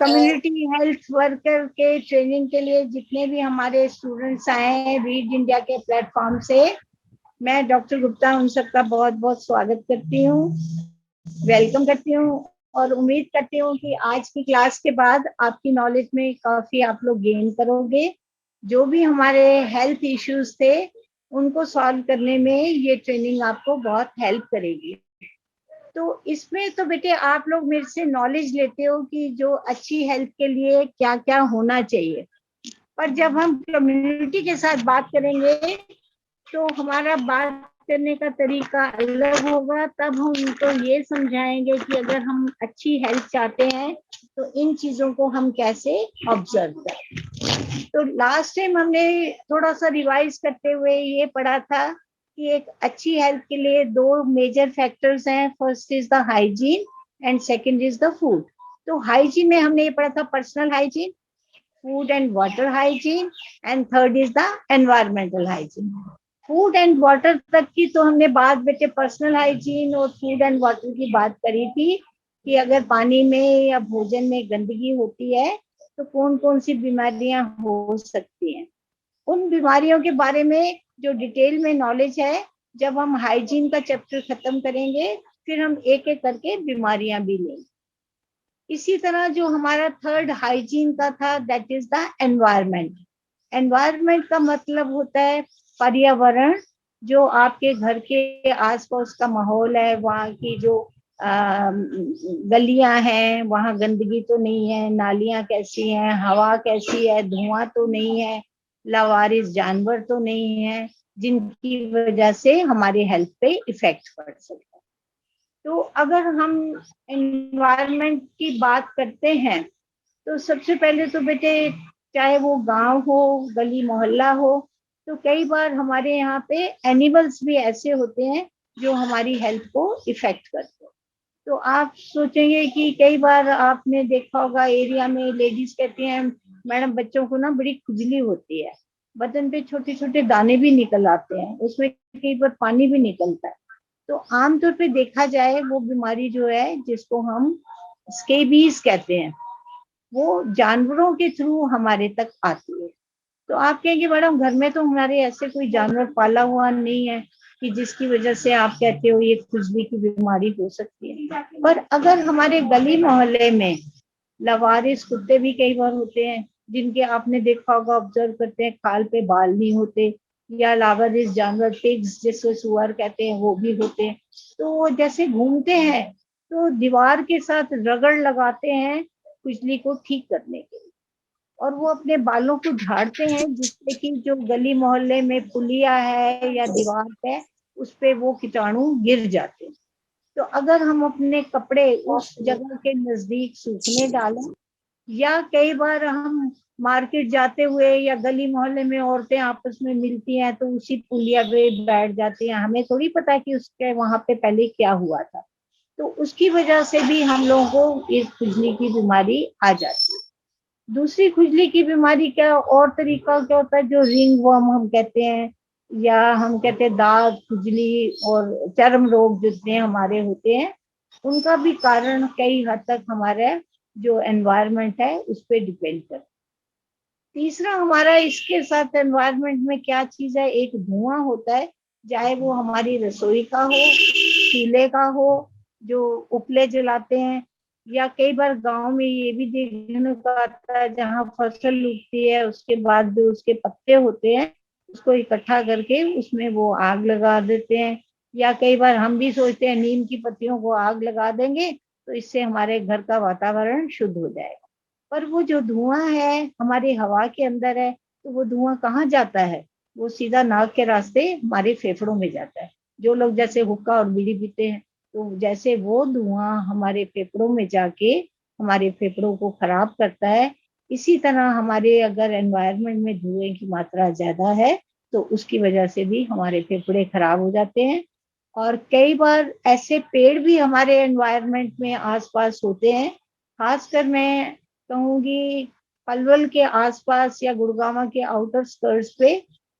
Community health worker के training के लिए जितने भी हमारे स्टूडेंट्स आए हैं रीड इंडिया के प्लेटफॉर्म से, मैं डॉक्टर गुप्ता उन सबका बहुत बहुत स्वागत करती हूँ, वेलकम करती हूँ और उम्मीद करती हूँ कि आज की क्लास के बाद आपकी नॉलेज में काफी आप लोग गेन करोगे। जो भी हमारे हेल्थ इश्यूज थे उनको सॉल्व करने में ये ट्रेनिंग आपको बहुत हेल्प करेगी। तो इसमें तो बेटे आप लोग मेरे से नॉलेज लेते हो कि जो अच्छी हेल्थ के लिए क्या क्या होना चाहिए, पर जब हम कम्युनिटी के साथ बात करेंगे तो हमारा बात करने का तरीका अलग होगा। तब हम उनको ये समझाएंगे कि अगर हम अच्छी हेल्थ चाहते हैं तो इन चीजों को हम कैसे ऑब्जर्व करें। तो लास्ट टाइम हमने थोड़ा सा रिवाइज करते हुए ये पढ़ा था कि एक अच्छी हेल्थ के लिए दो मेजर फैक्टर्स हैं। First is the hygiene and second is the food. तो हाइजीन में हमने ये पढ़ा था personal hygiene, food and water hygiene, and third is the environmental hygiene. Food and water तक की तो हमने बात बेटे पर्सनल हाइजीन और फूड एंड वाटर की बात करी थी कि अगर पानी में या भोजन में गंदगी होती है तो कौन कौन सी बीमारियां हो सकती हैं। उन बीमारियों के बारे में जो डिटेल में नॉलेज है, जब हम हाइजीन का चैप्टर खत्म करेंगे फिर हम एक एक करके बीमारियां भी लेंगे। इसी तरह जो हमारा थर्ड हाइजीन का था that is the environment. Environment का मतलब होता है पर्यावरण, जो आपके घर के आसपास का माहौल है, वहाँ की जो गलियां हैं वहाँ गंदगी तो नहीं है, नालियां कैसी हैं, हवा कैसी है, धुआं तो नहीं है, लावारिस जानवर तो नहीं है जिनकी वजह से हमारे हेल्थ पे इफेक्ट पड़ सकता है। तो अगर हम एनवायरनमेंट की बात करते हैं तो सबसे पहले तो बेटे चाहे वो गांव हो गली मोहल्ला हो, तो कई बार हमारे यहाँ पे एनिमल्स भी ऐसे होते हैं जो हमारी हेल्थ को इफेक्ट करते हैं। तो आप सोचेंगे कि कई बार आपने देखा होगा एरिया में लेडीज कहती हैं मैडम बच्चों को ना बड़ी खुजली होती है, बदन पे छोटे छोटे दाने भी निकल आते हैं, उसमें कई बार पानी भी निकलता है। तो आमतौर पे देखा जाए वो बीमारी जो है जिसको हम स्केबीज कहते हैं वो जानवरों के थ्रू हमारे तक आती है। तो आप कहेंगे मैडम घर में तो हमारे ऐसे कोई जानवर पाला हुआ नहीं है कि जिसकी वजह से आप कहते हो ये खुजली की बीमारी हो सकती है। पर अगर हमारे गली मोहल्ले में लवारिस कुत्ते भी कई बार होते हैं जिनके आपने देखा होगा, ऑब्जर्व करते हैं खाल पे बाल नहीं होते, या लावारिस जानवर पिग्स जिसको सुअर कहते हैं वो भी होते हैं। तो वो जैसे घूमते हैं तो दीवार के साथ रगड़ लगाते हैं खुजली को ठीक करने के लिए, और वो अपने बालों को झाड़ते हैं जिससे कि जो गली मोहल्ले में पुलिया है या दीवार है उस पे वो कीटाणु गिर जाते हैं। तो अगर हम अपने कपड़े उस जगह के नजदीक सूखने डालें, या कई बार हम मार्केट जाते हुए या गली मोहल्ले में औरतें आपस में मिलती हैं तो उसी पुलिया पे बैठ जाती हैं, हमें थोड़ी पता कि उसके वहां पे पहले क्या हुआ था, तो उसकी वजह से भी हम लोगों को इस खुजली की बीमारी आ जाती है। दूसरी खुजली की बीमारी का और तरीका क्या होता है, जो रिंग वर्म हम कहते हैं, या हम कहते हैं दाग खुजली और चर्म रोग जितने हमारे होते हैं, उनका भी कारण कई हद तक हमारा जो एनवायरनमेंट है उस पर डिपेंड करता है। तीसरा हमारा इसके साथ एनवायरनमेंट में क्या चीज है, एक धुआं होता है, चाहे वो हमारी रसोई का हो, चूल्हे का हो जो उपले जलाते हैं, या कई बार गांव में ये भी देखने को आता है जहाँ फसल उगती है उसके बाद जो उसके पत्ते होते हैं उसको इकट्ठा करके उसमें वो आग लगा देते हैं, या कई बार हम भी सोचते हैं नीम की पत्तियों को आग लगा देंगे तो इससे हमारे घर का वातावरण शुद्ध हो जाएगा। पर वो जो धुआं है हमारी हवा के अंदर है, तो वो धुआं कहाँ जाता है, वो सीधा नाक के रास्ते हमारे फेफड़ों में जाता है। जो लोग जैसे हुक्का और बीड़ी पीते हैं तो जैसे वो धुआं हमारे फेफड़ों में जाके हमारे फेफड़ों को खराब करता है, इसी तरह हमारे अगर एनवायरनमेंट में धुएं की मात्रा ज्यादा है तो उसकी वजह से भी हमारे फेफड़े खराब हो जाते हैं। और कई बार ऐसे पेड़ भी हमारे एनवायरनमेंट में आसपास होते हैं, खासकर मैं कहूंगी पलवल के आसपास या गुड़गांव के आउटर स्कर्ट्स पे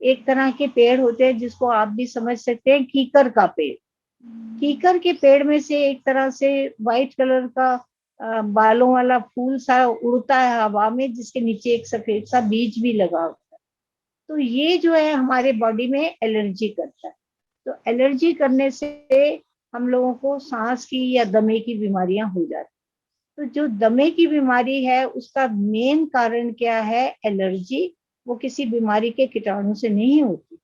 एक तरह के पेड़ होते हैं जिसको आप भी समझ सकते हैं, कीकर का पेड़। कीकर के पेड़ में से एक तरह से व्हाइट कलर का बालों वाला फूल सा उड़ता है हवा में, जिसके नीचे एक सफेद सा बीज भी लगा होता है। तो ये जो है हमारे बॉडी में एलर्जी करता है। तो एलर्जी करने से हम लोगों को सांस की या दमे की बीमारियां हो जाती हैं। तो जो दमे की बीमारी है उसका मेन कारण क्या है? एलर्जी। वो किसी बीमारी के कीटाणु से नहीं होती।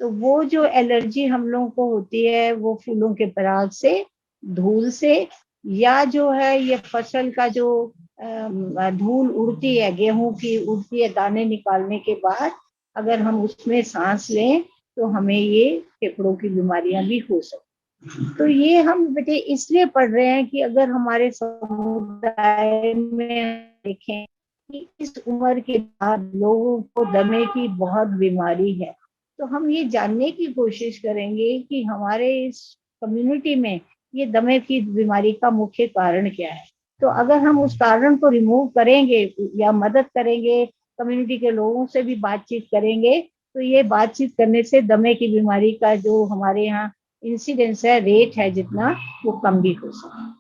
तो वो जो एलर्जी हम लोगों को होती है वो फूलों के पराग से, धूल से, या जो है ये फसल का जो धूल उड़ती है, गेहूं की उड़ती है दाने निकालने के बाद, अगर हम उसमें सांस लें तो हमें ये फेफड़ों की बीमारियां भी हो सकती। तो ये हम बेटे इसलिए पढ़ रहे हैं कि अगर हमारे समुदाय में देखें कि इस उम्र के बाद लोगों को दमे की बहुत बीमारी है, तो हम ये जानने की कोशिश करेंगे कि हमारे इस कम्युनिटी में ये दमे की बीमारी का मुख्य कारण क्या है। तो अगर हम उस कारण को रिमूव करेंगे या मदद करेंगे, कम्युनिटी के लोगों से भी बातचीत करेंगे, तो ये बातचीत करने से दमे की बीमारी का जो हमारे यहाँ इंसिडेंस है, रेट है जितना, वो कम भी हो सकता है।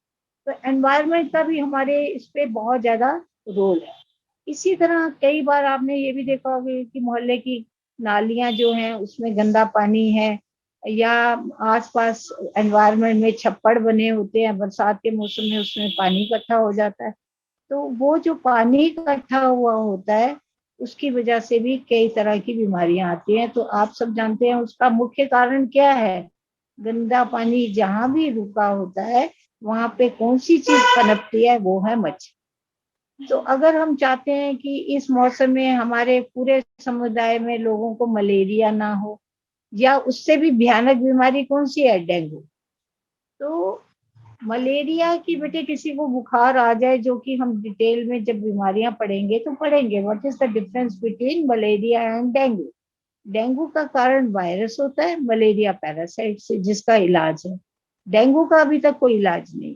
तो एनवायरनमेंट का भी हमारे इस पे बहुत ज्यादा रोल है। इसी तरह कई बार आपने ये भी देखा होगा कि मोहल्ले की नालियां जो हैं उसमें गंदा पानी है, या आसपास एनवायरनमेंट में छप्पड़ बने होते हैं, बरसात के मौसम में उसमें पानी इकट्ठा हो जाता है। तो वो जो पानी इकट्ठा हुआ होता है उसकी वजह से भी कई तरह की बीमारियां आती हैं। तो आप सब जानते हैं उसका मुख्य कारण क्या है? गंदा पानी जहां भी रुका होता है वहां पे कौन सी चीज पनपती है? वो है मच्छर। तो अगर हम चाहते हैं कि इस मौसम में हमारे पूरे समुदाय में लोगों को मलेरिया ना हो, या उससे भी भयानक बीमारी कौन सी है? डेंगू। तो मलेरिया की बेटे किसी को बुखार आ जाए, जो कि हम डिटेल में जब बीमारियां पढ़ेंगे तो पढ़ेंगे, what is the difference between malaria and dengue. Dengue का कारण वायरस होता है, मलेरिया पैरासाइट से जिसका इलाज है। डेंगू का अभी तक कोई इलाज नहीं।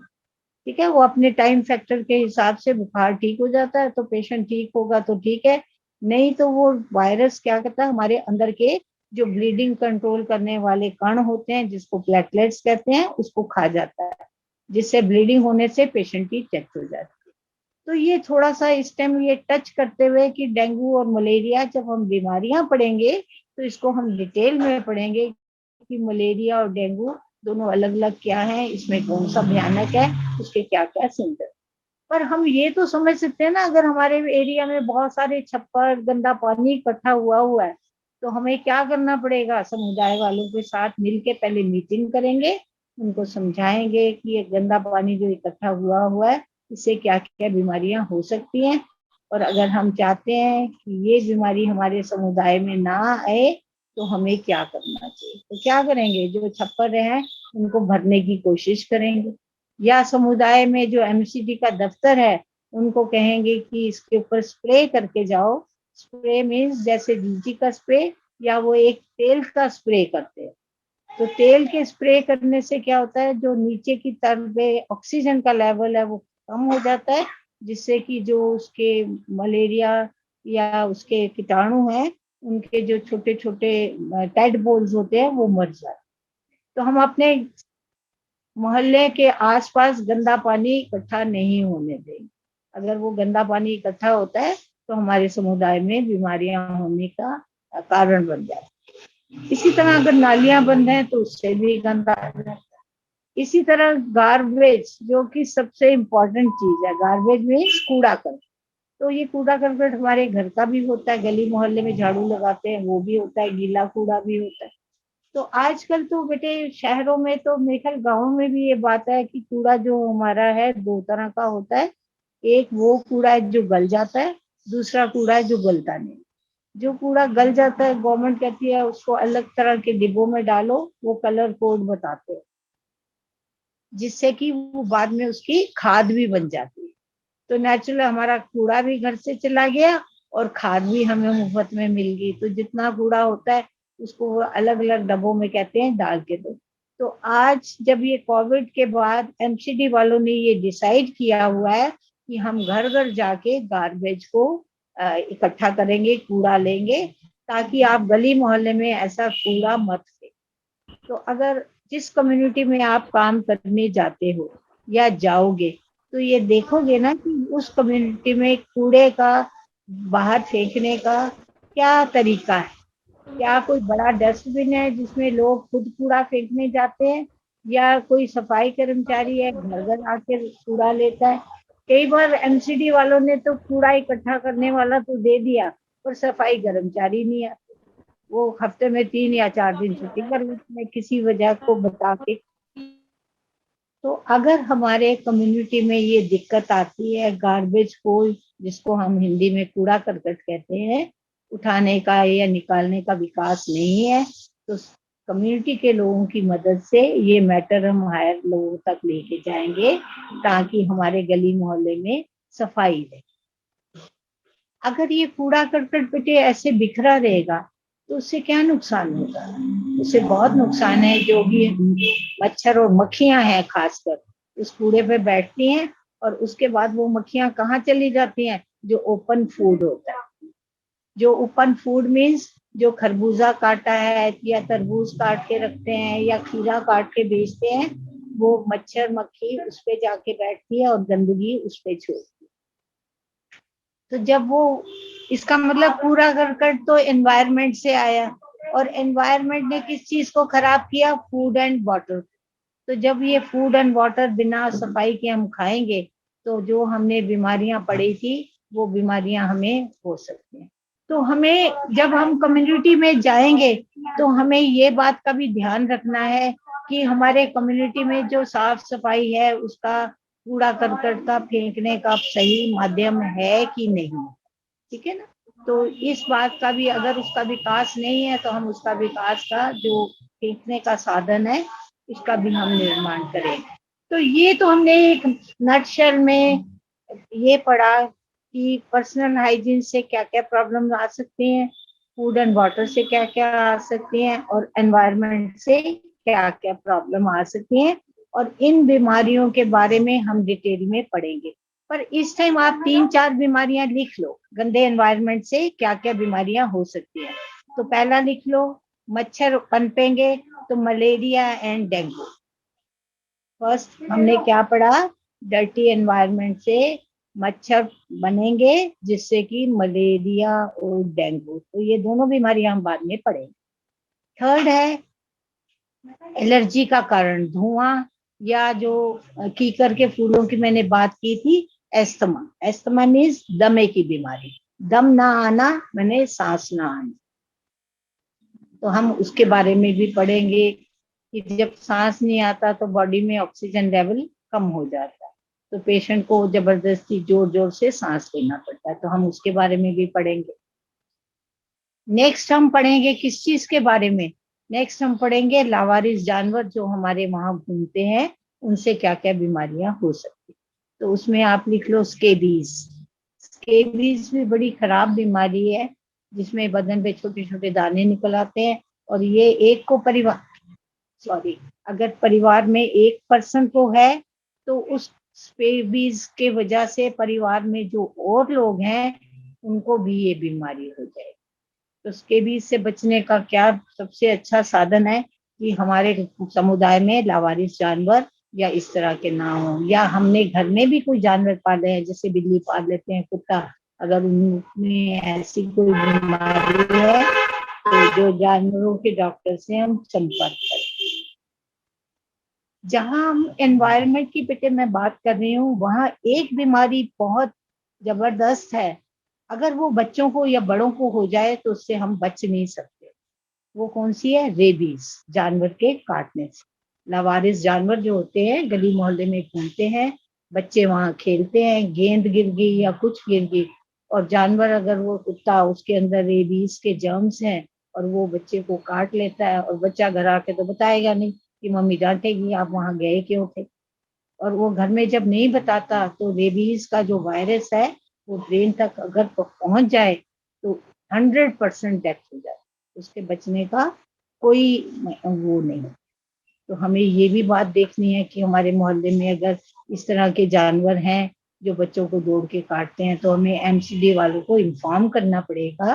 ठीक है, वो अपने टाइम फैक्टर के हिसाब से बुखार ठीक हो जाता है तो पेशेंट ठीक होगा तो ठीक है, नहीं तो वो वायरस क्या करता है, हमारे अंदर के जो ब्लीडिंग कंट्रोल करने वाले कण होते हैं जिसको प्लेटलेट्स कहते हैं, उसको खा जाता है, जिससे ब्लीडिंग होने से पेशेंट की डेथ हो जाती है। तो ये थोड़ा सा इस टाइम ये टच करते हुए कि डेंगू और मलेरिया जब हम बीमारियां पढ़ेंगे तो इसको हम डिटेल में पढ़ेंगे कि मलेरिया और डेंगू दोनों अलग अलग क्या है, इसमें कौन सा भयानक है, उसके क्या क्या सिम्टम। पर हम ये तो समझ सकते हैं ना, अगर हमारे एरिया में बहुत सारे छप्पर गंदा पानी इकट्ठा हुआ है तो हमें क्या करना पड़ेगा? समुदाय वालों के साथ मिलके पहले मीटिंग करेंगे, उनको समझाएंगे कि ये गंदा पानी जो इकट्ठा हुआ है इससे क्या क्या बीमारियां हो सकती हैं, और अगर हम चाहते हैं कि ये बीमारी हमारे समुदाय में ना आए तो हमें क्या करना चाहिए। तो क्या करेंगे? जो छप्पर हैं उनको भरने की कोशिश करेंगे, या समुदाय में जो एमसीडी का दफ्तर है उनको कहेंगे कि इसके ऊपर स्प्रे करके जाओ। स्प्रे मीन्स जैसे डीजी का स्प्रे, या वो एक तेल का स्प्रे करते हैं। तो तेल के स्प्रे करने से क्या होता है, जो नीचे की तरफ ऑक्सीजन का लेवल है वो कम हो जाता है, जिससे कि जो उसके मलेरिया या उसके कीटाणु हैं उनके जो छोटे छोटे टेडपोल्स होते हैं वो मर जाते हैं। तो हम अपने मोहल्ले के आसपास गंदा पानी इकट्ठा नहीं होने देंगे। अगर वो गंदा पानी इकट्ठा होता है तो हमारे समुदाय में बीमारियां होने का कारण बन जाता है। इसी तरह अगर नालियां बंद हैं तो उससे भी गंदा आ जाता है। इसी तरह गार्बेज, जो कि सबसे इम्पोर्टेंट चीज है, गार्बेज मीन्स कूड़ा करकट। तो ये कूड़ा करकट हमारे घर का भी होता है, गली मोहल्ले में झाड़ू लगाते हैं वो भी होता है, गीला कूड़ा भी होता है। तो आजकल तो बेटे शहरों में तो मेरे ख्याल गाँव में भी ये बात है कि कूड़ा जो हमारा है दो तरह का होता है। एक वो कूड़ा है जो गल जाता है, दूसरा कूड़ा है जो गलता नहीं। जो कूड़ा गल जाता है गवर्नमेंट कहती है उसको अलग तरह के डिब्बों में डालो, वो कलर कोड बताते हैं, जिससे कि वो बाद में उसकी खाद भी बन जाती है। तो नेचुरल हमारा कूड़ा भी घर से चला गया और खाद भी हमें मुफ्त में मिल गई। तो जितना कूड़ा होता है उसको अलग अलग डब्बों में कहते हैं डाल के दो। तो आज जब ये कोविड के बाद एमसीडी वालों ने ये डिसाइड किया हुआ है कि हम घर घर जाके गार्बेज को इकट्ठा करेंगे, कूड़ा लेंगे, ताकि आप गली मोहल्ले में ऐसा कूड़ा मत फेंको। तो अगर जिस कम्युनिटी में आप काम करने जाते हो या जाओगे, तो ये देखोगे ना कि उस कम्युनिटी में कूड़े का बाहर फेंकने का क्या तरीका है। क्या कोई बड़ा डस्टबिन है जिसमें लोग खुद कूड़ा फेंकने जाते हैं, या कोई सफाई कर्मचारी है घर घर आके कूड़ा लेता है। कई बार एमसीडी वालों ने तो कूड़ा इकट्ठा करने वाला तो दे दिया, पर सफाई कर्मचारी नहीं आते। वो हफ्ते में 3 या 4 दिन छुट्टी कर लेते हैं किसी वजह को बता के। तो अगर हमारे कम्युनिटी में ये दिक्कत आती है, गार्बेज को, जिसको हम हिंदी में कूड़ा करकट कहते हैं, उठाने का या निकालने का विकास नहीं है, तो कम्युनिटी के लोगों की मदद से ये मैटर हम हायर लोगों तक लेके जाएंगे, ताकि हमारे गली मोहल्ले में सफाई रहे। अगर ये कूड़ा करकट बेटे ऐसे बिखरा रहेगा तो उससे क्या नुकसान होगा? उससे बहुत नुकसान है। जो भी मच्छर और मक्खियां हैं खासकर उस कूड़े पे बैठती हैं, और उसके बाद वो मक्खियां कहाँ चली जाती हैं? जो ओपन फूड होता है। जो ओपन फूड मीन्स जो खरबूजा काटा है या तरबूज काट के रखते हैं या खीरा काट के बेचते हैं, वो मच्छर मक्खी उस पे जाके बैठती है और गंदगी उस पे छोड़ती है। तो जब वो, इसका मतलब पूरा करकट तो एनवायरनमेंट से आया, और एनवायरनमेंट ने किस चीज को खराब किया? Food and water. तो जब ये फूड एंड वाटर बिना सफाई के हम खाएंगे, तो जो हमने बीमारियां पड़ी थी वो बीमारियां हमें हो सकती हैं। तो हमें, जब हम कम्युनिटी में जाएंगे, तो हमें ये बात का भी ध्यान रखना है कि हमारे कम्युनिटी में जो साफ सफाई है उसका, कूड़ा करकट का फेंकने का सही माध्यम है कि नहीं। ठीक है ना? तो इस बात का भी, अगर उसका विकास नहीं है तो हम उसका विकास का जो फेंकने का साधन है उसका भी हम निर्माण करें। तो ये तो हमने एक नटशेल में ये पढ़ा कि पर्सनल हाइजीन से क्या क्या प्रॉब्लम आ सकती हैं, फूड एंड वाटर से क्या क्या आ सकती हैं, और एनवायरनमेंट से क्या क्या प्रॉब्लम आ सकती हैं। और इन बीमारियों के बारे में हम डिटेल में पढ़ेंगे। पर इस टाइम आप 3-4 बीमारियां लिख लो, गंदे एनवायरनमेंट से क्या क्या बीमारियां हो सकती हैं। तो पहला लिख लो, मच्छर पनपेंगे, तो मलेरिया एंड डेंगू। फर्स्ट हमने क्या पढ़ा? डर्टी एनवायरनमेंट से मच्छर बनेंगे, जिससे कि मलेरिया और डेंगू, तो ये दोनों बीमारियां हम बाद में पढ़ेंगे। थर्ड है एलर्जी का कारण धुआं, या जो कीकर के फूलों की मैंने बात की थी, एस्थमा। एस्थमा मीन्स दमे की बीमारी, दम ना आना मैंने सांस ना आना। तो हम उसके बारे में भी पढ़ेंगे कि जब सांस नहीं आता तो बॉडी में ऑक्सीजन लेवल कम हो जाता है, तो पेशेंट को जबरदस्ती जोर जोर से सांस लेना पड़ता है, तो हम उसके बारे में भी पढ़ेंगे। नेक्स्ट हम पढ़ेंगे किस चीज के बारे में? नेक्स्ट हम पढ़ेंगे लावारिस जानवर जो हमारे वहां घूमते हैं, उनसे क्या क्या बीमारियां हो सकती। तो उसमें आप लिख लो स्केबीज। स्केबीज भी बड़ी खराब बीमारी है, जिसमें बदन पे छोटे छोटे दाने निकल आते हैं, और ये एक को परिवार, सॉरी, अगर परिवार में एक पर्सन को है तो उस स्केबीज के वजह से परिवार में जो और लोग हैं उनको भी ये बीमारी हो जाएगी। तो स्केबीज से बचने का क्या सबसे अच्छा साधन है कि हमारे समुदाय में लावारिस जानवर या इस तरह के ना हो, या हमने घर में भी कोई जानवर पाले हैं, जैसे बिल्ली पाल लेते हैं, कुत्ता, अगर उनमें ऐसी कोई बीमारी है तो जो जानवरों के डॉक्टर से हम संपर्क करें। जहां हम एनवायरनमेंट की बेटे मैं बात कर रही हूँ, वहां एक बीमारी बहुत जबरदस्त है। अगर वो बच्चों को या बड़ों को हो जाए तो उससे हम बच नहीं सकते। वो कौन सी है? रेबीज, जानवर के काटने से। लावारिस जानवर जो होते हैं गली मोहल्ले में घूमते हैं, बच्चे वहां खेलते हैं, गेंद गिर गई या कुछ गिर गई, और जानवर, अगर वो कुत्ता, उसके अंदर रेबीज के जर्म्स हैं और वो बच्चे को काट लेता है, और बच्चा घर आके तो बताएगा नहीं कि मम्मी डांटेगी आप वहां गए क्यों थे। और वो घर में जब नहीं बताता तो रेबीज का जो वायरस है वो ब्रेन तक अगर पहुंच जाए तो 100% डेथ हो जाए, उसके बचने का कोई वो नहीं। तो हमें ये भी बात देखनी है कि हमारे मोहल्ले में अगर इस तरह के जानवर हैं जो बच्चों को दौड़ के काटते हैं, तो हमें एमसीडी वालों को इन्फॉर्म करना पड़ेगा।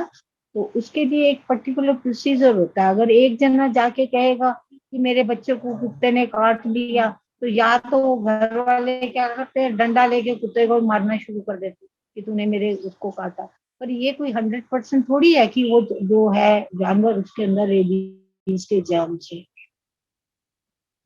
तो उसके लिए एक पर्टिकुलर प्रोसीजर होता है। अगर एक जना जाके कहेगा कि मेरे बच्चे को कुत्ते ने काट लिया, तो या तो वो घर वाले क्या करते हैं, डंडा लेके कुत्ते को मारना शुरू कर देते कि तूने मेरे उसको काटा। पर ये कोई 100% थोड़ी है कि वो जो है जानवर उसके अंदर रेबीज के जर्म्स है।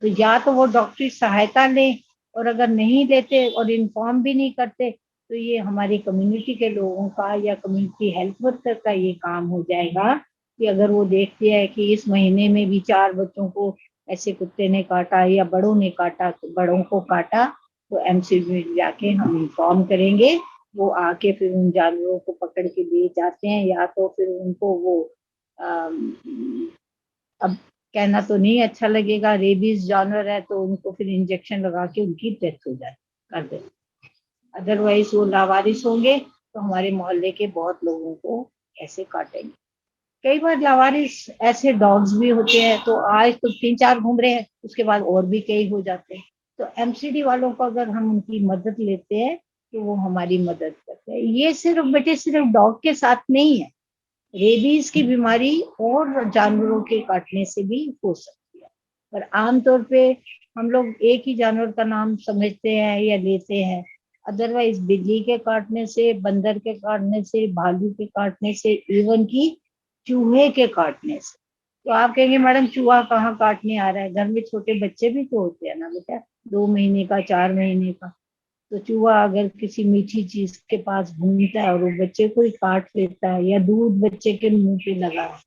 तो या तो वो डॉक्टरी सहायता लें, और अगर नहीं लेते और इन्फॉर्म भी नहीं करते तो ये हमारी कम्युनिटी के लोगों का या कम्युनिटी हेल्थ वर्कर का ये काम हो जाएगा कि अगर वो देखते हैं कि इस महीने में भी 4 बच्चों को ऐसे कुत्ते ने काटा या बड़ों ने काटा, तो बड़ों को काटा, तो एमसीडी में जाके हम इन्फॉर्म करेंगे। वो आके फिर उन जानवरों को पकड़ के ले जाते हैं, या तो फिर उनको वो अब कहना तो नहीं अच्छा लगेगा, रेबीज जानवर है तो उनको फिर इंजेक्शन लगा के उनकी डेथ हो जाए कर दे। अदरवाइज वो लावारिस होंगे तो हमारे मोहल्ले के बहुत लोगों को ऐसे काटेंगे। कई बार लावारिस ऐसे डॉग्स भी होते हैं, तो आज तो 3-4 घूम रहे हैं, उसके बाद और भी कई हो जाते हैं। तो एमसीडी वालों को अगर हम उनकी मदद लेते हैं तो वो हमारी मदद करते हैं। ये सिर्फ बेटे सिर्फ डॉग के साथ नहीं है, रेबीज की बीमारी और जानवरों के काटने से भी हो सकती है। पर आमतौर पे हम लोग एक ही जानवर का नाम समझते हैं या लेते हैं। अदरवाइज बिल्ली के काटने से, बंदर के काटने से, भालू के काटने से, इवन की चूहे के काटने से। तो आप कहेंगे मैडम चूहा कहाँ काटने आ रहा है, घर में छोटे बच्चे भी तो होते हैं ना बेटा, 2 महीने का, 4 महीने का। तो चूहा अगर किसी मीठी चीज के पास घूमता है और वो बच्चे को ही काट लेता है, या दूध बच्चे के मुंह पे लगा है,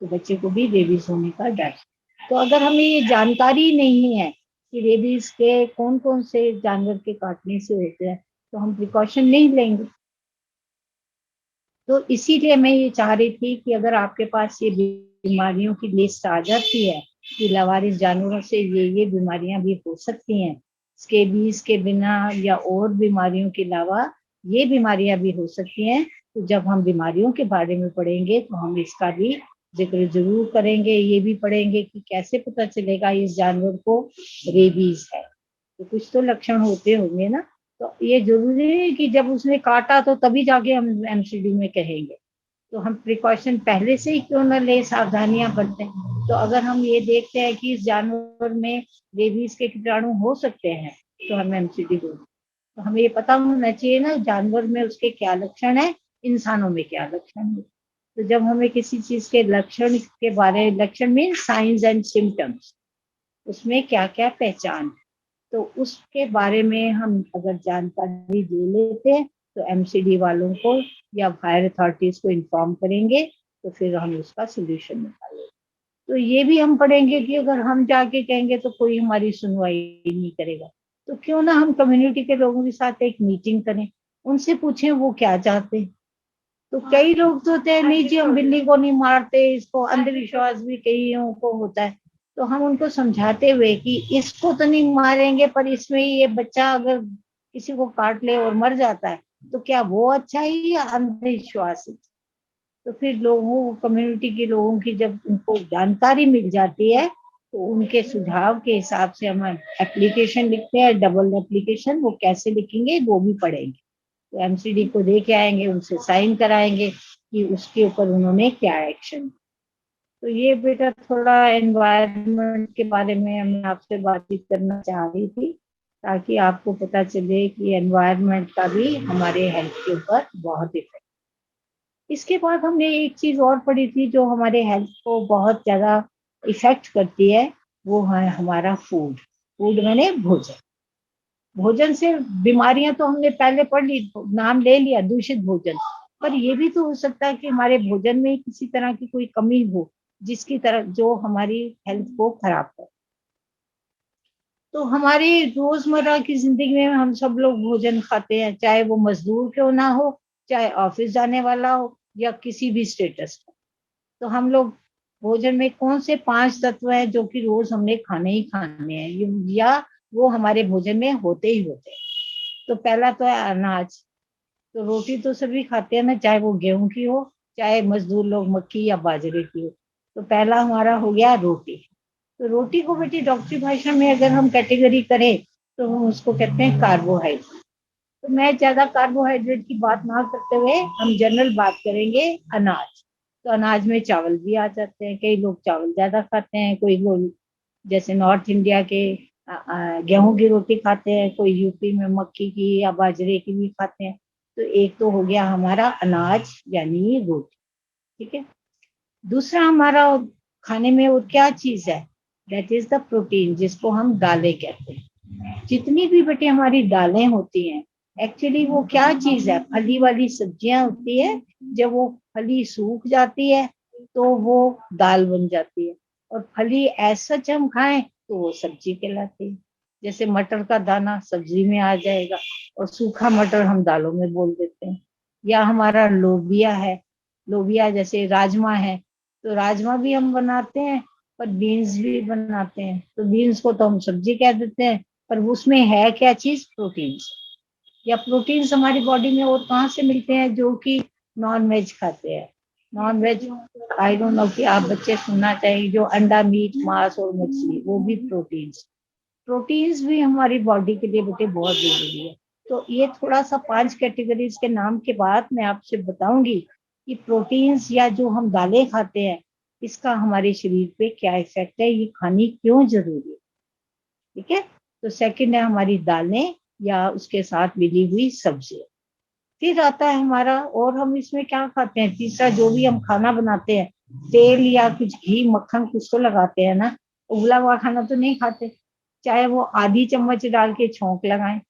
तो बच्चे को भी रेबीज होने का डर। तो अगर हमें ये जानकारी नहीं है कि रेबीज के कौन कौन से जानवर के काटने से होते हैं, तो हम प्रिकॉशन नहीं लेंगे। तो इसीलिए मैं ये चाह रही थी कि अगर आपके पास ये बीमारियों की लिस्ट आ जाती है कि लावारिस जानवरों से ये बीमारियां भी हो सकती हैं, स्केबीज के बिना या और बीमारियों के अलावा ये बीमारियां भी हो सकती हैं, तो जब हम बीमारियों के बारे में पढ़ेंगे तो हम इसका भी जिक्र जरूर करेंगे। ये भी पढ़ेंगे कि कैसे पता चलेगा इस जानवर को रेबीज है, तो कुछ तो लक्षण होते होंगे ना। तो ये जरूरी है कि जब उसने काटा तो तभी जाके हम एमसीडी में कहेंगे। तो हम प्रिकॉशन पहले से ही क्यों न ले, सावधानियां बरतें। तो अगर हम ये देखते हैं कि इस जानवर में रेबीज के कीटाणु हो सकते हैं, तो हम एमसीडी दो। तो हमें ये पता होना चाहिए ना जानवर में उसके क्या लक्षण है, इंसानों में क्या लक्षण है। तो जब हमें किसी चीज के लक्षण के बारे, लक्षण मीन साइंस एंड सिम्टम्स, उसमें क्या क्या पहचान है, तो उसके बारे में हम अगर जानकारी ले लेते हैं तो एमसीडी वालों को या फायर अथॉरिटीज को इन्फॉर्म करेंगे, तो फिर हम उसका सोल्यूशन निकालेंगे। तो ये भी हम पढ़ेंगे कि अगर हम जाके कहेंगे तो कोई हमारी सुनवाई नहीं करेगा, तो क्यों ना हम कम्युनिटी के लोगों के साथ एक मीटिंग करें, उनसे पूछें वो क्या चाहते हैं। तो कई लोग तो होते हैं नहीं जी हम बिल्ली को नहीं मारते, इसको अंधविश्वास भी कईयों को होता है। तो हम उनको समझाते हुए कि इसको तो नहीं मारेंगे, पर इसमें ये बच्चा अगर किसी को काट ले और मर जाता है तो क्या वो अच्छा है या अंधविश्वास है। तो फिर लोगों, कम्युनिटी के लोगों की जब उनको जानकारी मिल जाती है तो उनके सुझाव के हिसाब से हम एप्लीकेशन लिखते हैं, डबल एप्लीकेशन, वो कैसे लिखेंगे वो भी पढ़ेंगे। तो एमसीडी को दे के आएंगे, उनसे साइन कराएंगे कि उसके ऊपर उन्होंने क्या एक्शन। तो ये बेटा थोड़ा एनवायरनमेंट के बारे में मैं आपसे बातचीत करना चाह रही थी, ताकि आपको पता चले कि एनवायरनमेंट का भी हमारे हेल्थ के ऊपर बहुत इफेक्ट। इसके बाद हमने एक चीज और पढ़ी थी जो हमारे हेल्थ को बहुत ज्यादा इफेक्ट करती है, वो है हमारा फूड। फूड मैंने भोजन। भोजन से बीमारियां तो हमने पहले पढ़ ली, नाम ले लिया दूषित भोजन, पर ये भी तो हो सकता है कि हमारे भोजन में किसी तरह की कोई कमी हो जिसकी तरह जो हमारी हेल्थ को खराब करे। तो हमारी रोजमर्रा की जिंदगी में हम सब लोग भोजन खाते हैं, चाहे वो मजदूर क्यों ना हो, चाहे ऑफिस जाने वाला हो, या किसी भी स्टेटस का। तो हम लोग भोजन में कौन से 5 तत्व हैं जो कि रोज हमने खाने ही खाने हैं, या वो हमारे भोजन में होते ही होते हैं। तो पहला तो है अनाज। तो रोटी तो सभी खाते हैं ना, चाहे वो गेहूं की हो, चाहे मजदूर लोग मक्की या बाजरे की हो। तो पहला हमारा हो गया रोटी। तो रोटी को बेटी डॉक्टरी भाषा में अगर हम कैटेगरी करें तो हम उसको कहते हैं कार्बोहाइड्रेट। तो मैं ज्यादा कार्बोहाइड्रेट की बात ना करते हुए हम जनरल बात करेंगे अनाज। तो अनाज में चावल भी आ जाते हैं, कई लोग चावल ज्यादा खाते हैं, कोई लोग जैसे नॉर्थ इंडिया के गेहूं की रोटी खाते हैं, कोई यूपी में मक्की की या बाजरे की भी खाते हैं। तो एक तो हो गया हमारा अनाज यानी रोटी, ठीक है। दूसरा हमारा खाने में और क्या चीज है, दैट इज द प्रोटीन, जिसको हम दालें कहते हैं। जितनी भी बेटे हमारी दालें होती हैं, एक्चुअली वो क्या चीज है, फली वाली सब्जियां होती है। जब वो फली सूख जाती है तो वो दाल बन जाती है, और फली ऐसा हम खाएं तो वो सब्जी कहलाती है। जैसे मटर का दाना सब्जी में आ जाएगा, और सूखा मटर हम दालों में बोल देते हैं। या हमारा लोबिया है, लोबिया जैसे राजमा है, तो राजमा भी हम बनाते हैं, पर बीन्स भी बनाते हैं। तो बीन्स को तो हम सब्जी कह देते हैं, पर उसमें है क्या चीज, प्रोटीन्स। या प्रोटीन्स हमारी बॉडी में और कहाँ से मिलते हैं, जो कि नॉन वेज खाते हैं। Non veg, I don't know कि आप बच्चे सुनना चाहिए, जो अंडा, मीट, मांस और मछली, वो भी प्रोटीन्स। प्रोटीन्स भी हमारी बॉडी के लिए बेटे बहुत जरूरी है। तो ये थोड़ा सा 5 कैटेगरीज के नाम के बाद मैं आपसे बताऊंगी कि प्रोटीन्स या जो हम दालें खाते हैं, इसका हमारे शरीर पे क्या इफेक्ट है, ये खानी क्यों जरूरी है, ठीक है। तो सेकंड है हमारी दालें या उसके साथ मिली हुई सब्जियां। फिर आता है हमारा, और हम इसमें क्या खाते हैं, तीसरा जो भी हम खाना बनाते हैं, तेल या कुछ घी मक्खन कुछ तो लगाते हैं ना, उबला हुआ खाना तो नहीं खाते, चाहे वो आधी चम्मच डाल के छौंक लगाएं।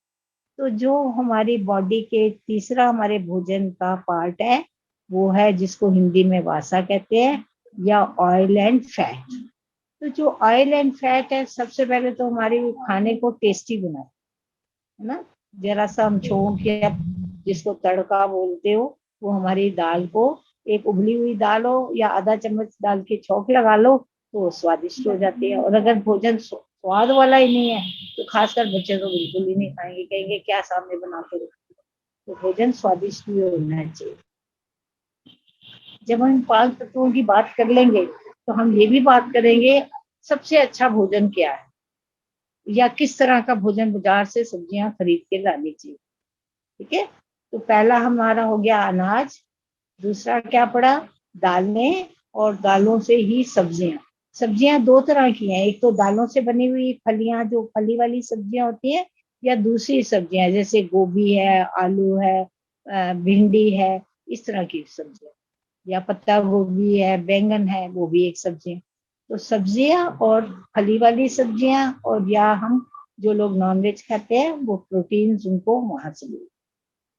तो जो हमारी बॉडी के तीसरा हमारे भोजन का पार्ट है, वो है जिसको हिंदी में वासा कहते हैं, या ऑयल एंड फैट। तो जो ऑयल एंड फैट है, सबसे पहले तो हमारे खाने को टेस्टी बनाए, है ना। जरा सा हम छोंक या जिसको तड़का बोलते हो, वो हमारी दाल को, एक उबली हुई दाल हो या आधा चम्मच डाल के छौंक लगा लो, तो वो स्वादिष्ट हो जाती है। और अगर भोजन स्वाद वाला ही नहीं है, तो खासकर बच्चे तो बिल्कुल ही नहीं खाएंगे, कहेंगे क्या सामने बना के रखा। तो भोजन स्वादिष्ट भी होना चाहिए। जब हम 5 तत्वों की बात कर लेंगे, तो हम ये भी बात करेंगे सबसे अच्छा भोजन क्या है, या किस तरह का भोजन बाजार से सब्जियां खरीद के लानी चाहिए, ठीक है। तो पहला हमारा हो गया अनाज, दूसरा क्या पड़ा, दालें, और दालों से ही सब्जियां। सब्जियां दो तरह की हैं, एक तो दालों से बनी हुई फलियां, जो फली वाली सब्जियां होती है, या दूसरी सब्जियां जैसे गोभी है, आलू है, भिंडी है, इस तरह की सब्जियां। या पत्ता गोभी है, बैंगन है, वो भी एक सब्जी है। तो सब्जियां और फली वाली सब्जियां, और या हम जो लोग नॉनवेज खाते हैं, वो प्रोटीन उनको वहां से मिले।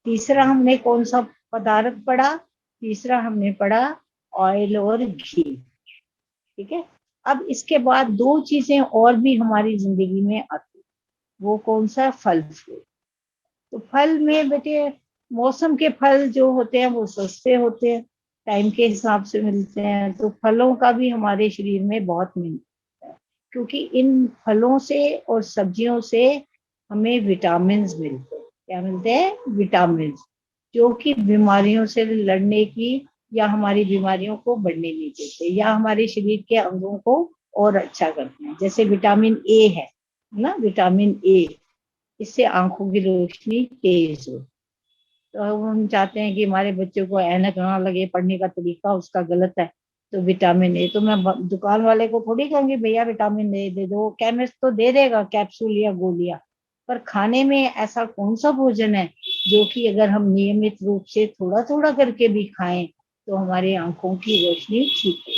तीसरा हमने कौन सा पदार्थ पढ़ा, तीसरा हमने पढ़ा ऑयल और घी, ठीक है। अब इसके बाद दो चीजें और भी हमारी जिंदगी में आती है, वो कौन सा, फल फ्रूट। तो फल में बेटे, मौसम के फल जो होते हैं वो सस्ते होते हैं, टाइम के हिसाब से मिलते हैं। तो फलों का भी हमारे शरीर में बहुत मिलता है, क्योंकि इन फलों से और सब्जियों से हमें विटामिन मिलते हैं। क्या मिलते हैं, विटामिन, जो कि बीमारियों से लड़ने की, या हमारी बीमारियों को बढ़ने नहीं देते, या हमारे शरीर के अंगों को और अच्छा करते हैं। जैसे विटामिन ए है ना, विटामिन ए, इससे आंखों की रोशनी तेज हो। तो अब हम चाहते हैं कि हमारे बच्चों को ऐनक ना लगे, पढ़ने का तरीका उसका गलत है, तो विटामिन ए, तो मैं दुकान वाले को थोड़ी कहूंगी भैया विटामिन ए दे दो, केमिस्ट तो दे देगा कैप्सूल या गोलियां। पर खाने में ऐसा कौन सा भोजन है जो कि अगर हम नियमित रूप से थोड़ा थोड़ा करके भी खाएं, तो हमारी आंखों की रोशनी ठीक है।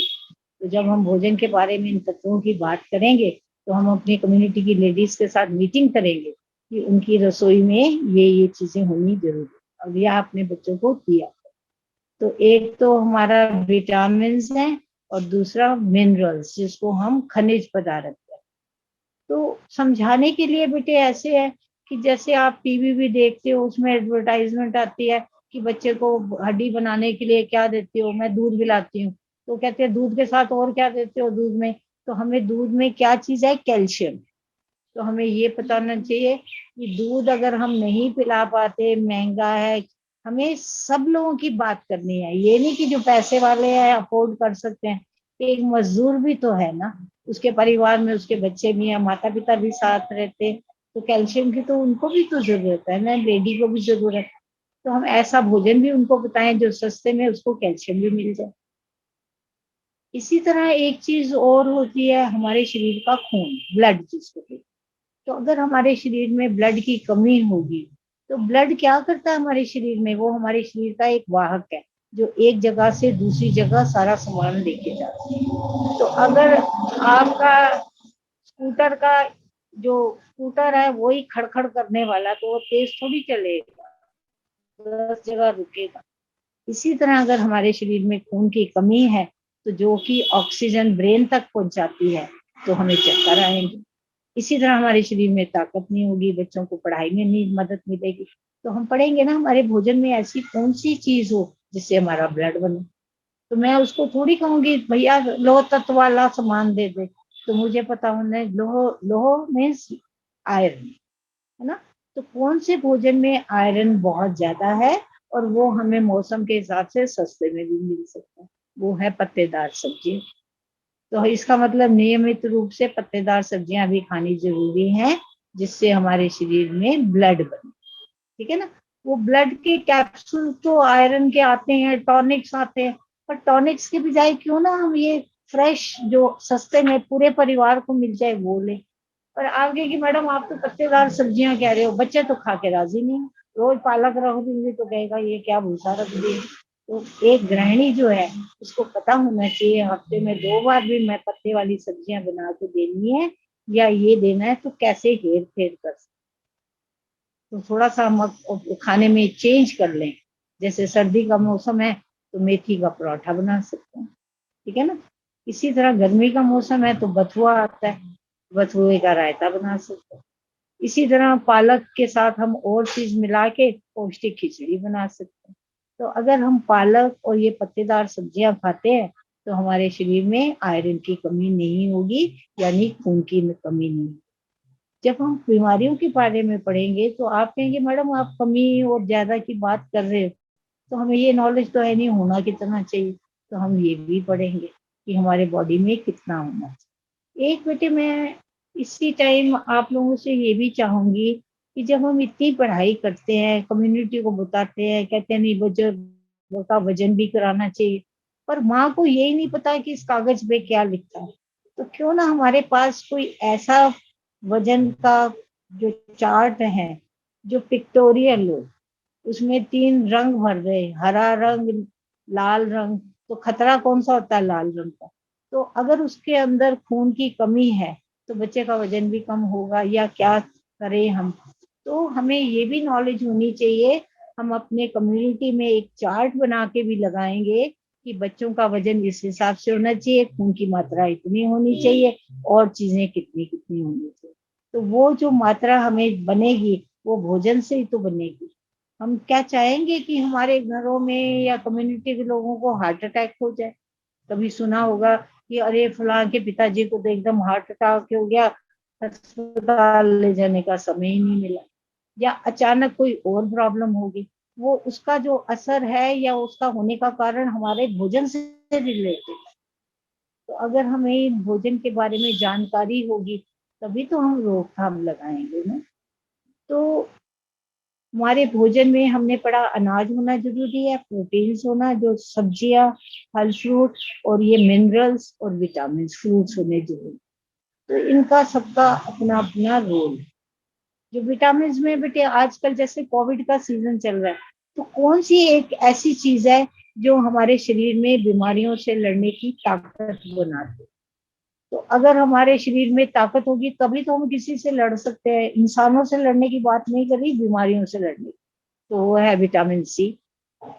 तो जब हम भोजन के बारे में इन तत्वों की बात करेंगे, तो हम अपनी कम्युनिटी की लेडीज के साथ मीटिंग करेंगे कि उनकी रसोई में ये चीजें होनी जरूरी है, और यह अपने बच्चों को दिया। तो एक तो हमारा विटामिन है, और दूसरा मिनरल्स, जिसको हम खनिज पदार्थ हैं। तो समझाने के लिए बेटे ऐसे है कि जैसे आप टीवी भी देखते हो, उसमें एडवर्टाइजमेंट आती है कि बच्चे को हड्डी बनाने के लिए क्या देते हो, मैं दूध पिलाती हूँ, तो कहते हैं दूध के साथ और क्या देते हो दूध में। तो हमें दूध में क्या चीज है, कैल्शियम। तो हमें ये बताना चाहिए कि दूध अगर हम नहीं पिला पाते, महंगा है, हमें सब लोगों की बात करनी है। ये नहीं कि जो पैसे वाले हैं अफोर्ड कर सकते हैं, एक मजदूर भी तो है ना, उसके परिवार में उसके बच्चे भी हैं, माता पिता भी साथ रहते हैं, तो कैल्शियम की तो उनको भी तो जरूरत है ना, लेडी को भी जरूरत है। तो हम ऐसा भोजन भी उनको बताएं जो सस्ते में उसको कैल्शियम भी मिल जाए। इसी तरह एक चीज और होती है, हमारे शरीर का खून, ब्लड जिसको कहते हैं। तो अगर हमारे शरीर में ब्लड की कमी होगी तो ब्लड क्या करता है हमारे शरीर में, वो हमारे शरीर का एक वाहक है जो एक जगह से दूसरी जगह सारा सामान लेके जाता है। तो अगर आपका स्कूटर का जो स्कूटर है वही खड़खड़ करने वाला, तो वो तेज थोड़ी चलेगा, 10 जगह रुकेगा। इसी तरह अगर हमारे शरीर में खून की कमी है तो जो कि ऑक्सीजन ब्रेन तक पहुंचाती है तो हमें चक्कर आएंगे। इसी तरह हमारे शरीर में ताकत नहीं होगी, बच्चों को पढ़ाई में नहीं मदद मिलेगी। तो हम पढ़ेंगे ना हमारे भोजन में ऐसी कौन सी चीज हो जिससे हमारा ब्लड बने। तो मैं उसको थोड़ी कहूंगी भैया लोह तत्व वाला सामान दे दे, तो मुझे पता होना लोह, लोह में आयरन है ना। तो कौन से भोजन में आयरन बहुत ज्यादा है और वो हमें मौसम के हिसाब से सस्ते में भी मिल सकता है, वो है पत्तेदार सब्जी। तो इसका मतलब नियमित रूप से पत्तेदार सब्जियां भी खानी जरूरी है जिससे हमारे शरीर में ब्लड बने। ठीक है ना। वो ब्लड के कैप्सूल तो आयरन के आते हैं, टॉनिक्स आते हैं, पर टॉनिक्स के बजाय क्यों ना हम ये फ्रेश जो सस्ते में पूरे परिवार को मिल जाए वो ले। और आप कहेगी मैडम आप तो पत्तेदार सब्जियां कह रहे हो, बच्चे तो खा के राजी नहीं। रोज पालक रख दूंगी तो कहेगा ये क्या भूसा रख दिए। तो एक गृहिणी जो है उसको पता होना चाहिए हफ्ते में 2 बार भी मैं पत्ते वाली सब्जियां बना के देनी है या ये देना है तो कैसे हेर फेर कर सकते। तो थोड़ा सा हम खाने में चेंज कर लें। जैसे सर्दी का मौसम है तो मेथी का पराठा बना सकते हैं, ठीक है ना। इसी तरह गर्मी का मौसम है तो बथुआ आता है, बथुए का रायता बना सकते हैं। इसी तरह पालक के साथ हम और चीज मिला के पौष्टिक खिचड़ी बना सकते हैं। तो अगर हम पालक और ये पत्तेदार सब्जियां खाते हैं तो हमारे शरीर में आयरन की कमी नहीं होगी, यानी खून की कमी नहीं। जब हम बीमारियों के बारे में पढ़ेंगे तो आप कहेंगे मैडम आप कमी और ज्यादा की बात कर रहे हो, तो हमें ये नॉलेज तो है नहीं होना कितना चाहिए। तो हम ये भी पढ़ेंगे कि हमारे बॉडी में कितना होना चाहिए। एक बेटे मैं इसी टाइम आप लोगों से ये भी चाहूंगी कि जब हम इतनी पढ़ाई करते हैं, कम्युनिटी को बताते हैं, कहते हैं नहीं बुजुर्गों का वजन भी कराना चाहिए, पर माँ को यही नहीं पता कि इस कागज पे क्या लिखा है। तो क्यों ना हमारे पास कोई ऐसा वजन का जो चार्ट है जो पिक्टोरियल हो, उसमें 3 रंग भर दे, हरा रंग, लाल रंग। तो खतरा कौन सा होता है, लाल रंग का। तो अगर उसके अंदर खून की कमी है तो बच्चे का वजन भी कम होगा या क्या करें हम। तो हमें ये भी नॉलेज होनी चाहिए। हम अपने कम्युनिटी में एक चार्ट बना के भी लगाएंगे कि बच्चों का वजन इस हिसाब से होना चाहिए, खून की मात्रा इतनी होनी चाहिए और चीजें कितनी कितनी होनी चाहिए। तो वो जो मात्रा हमें बनेगी वो भोजन से ही तो बनेगी। हम क्या चाहेंगे कि हमारे घरों में या कम्युनिटी के लोगों को हार्ट अटैक हो जाए। कभी सुना होगा कि अरे फलां के पिताजी को तो एकदम हार्ट अटैक हो गया, अस्पताल ले जाने का समय ही नहीं मिला। या अचानक कोई और प्रॉब्लम होगी, वो उसका जो असर है या उसका होने का कारण हमारे भोजन से रिलेटेड। तो अगर हमें भोजन के बारे में जानकारी होगी तभी तो हम रोकथाम लगाएंगे ना। तो हमारे भोजन में हमने पढ़ा अनाज होना जरूरी है, प्रोटीन्स होना, जो सब्जियां, फल फ्रूट, और ये मिनरल्स और विटामिन फ्रूट्स होने जरूरी। तो इनका सबका अपना अपना रोल है। जो विटामिन में बेटे आजकल जैसे कोविड का सीजन चल रहा है, तो कौन सी एक ऐसी चीज है जो हमारे शरीर में बीमारियों से लड़ने की ताकत बनाती है। तो अगर हमारे शरीर में ताकत होगी तभी तो हम किसी से लड़ सकते हैं। इंसानों से लड़ने की बात नहीं कर रही, बीमारियों से लड़ने की। तो वो है विटामिन सी,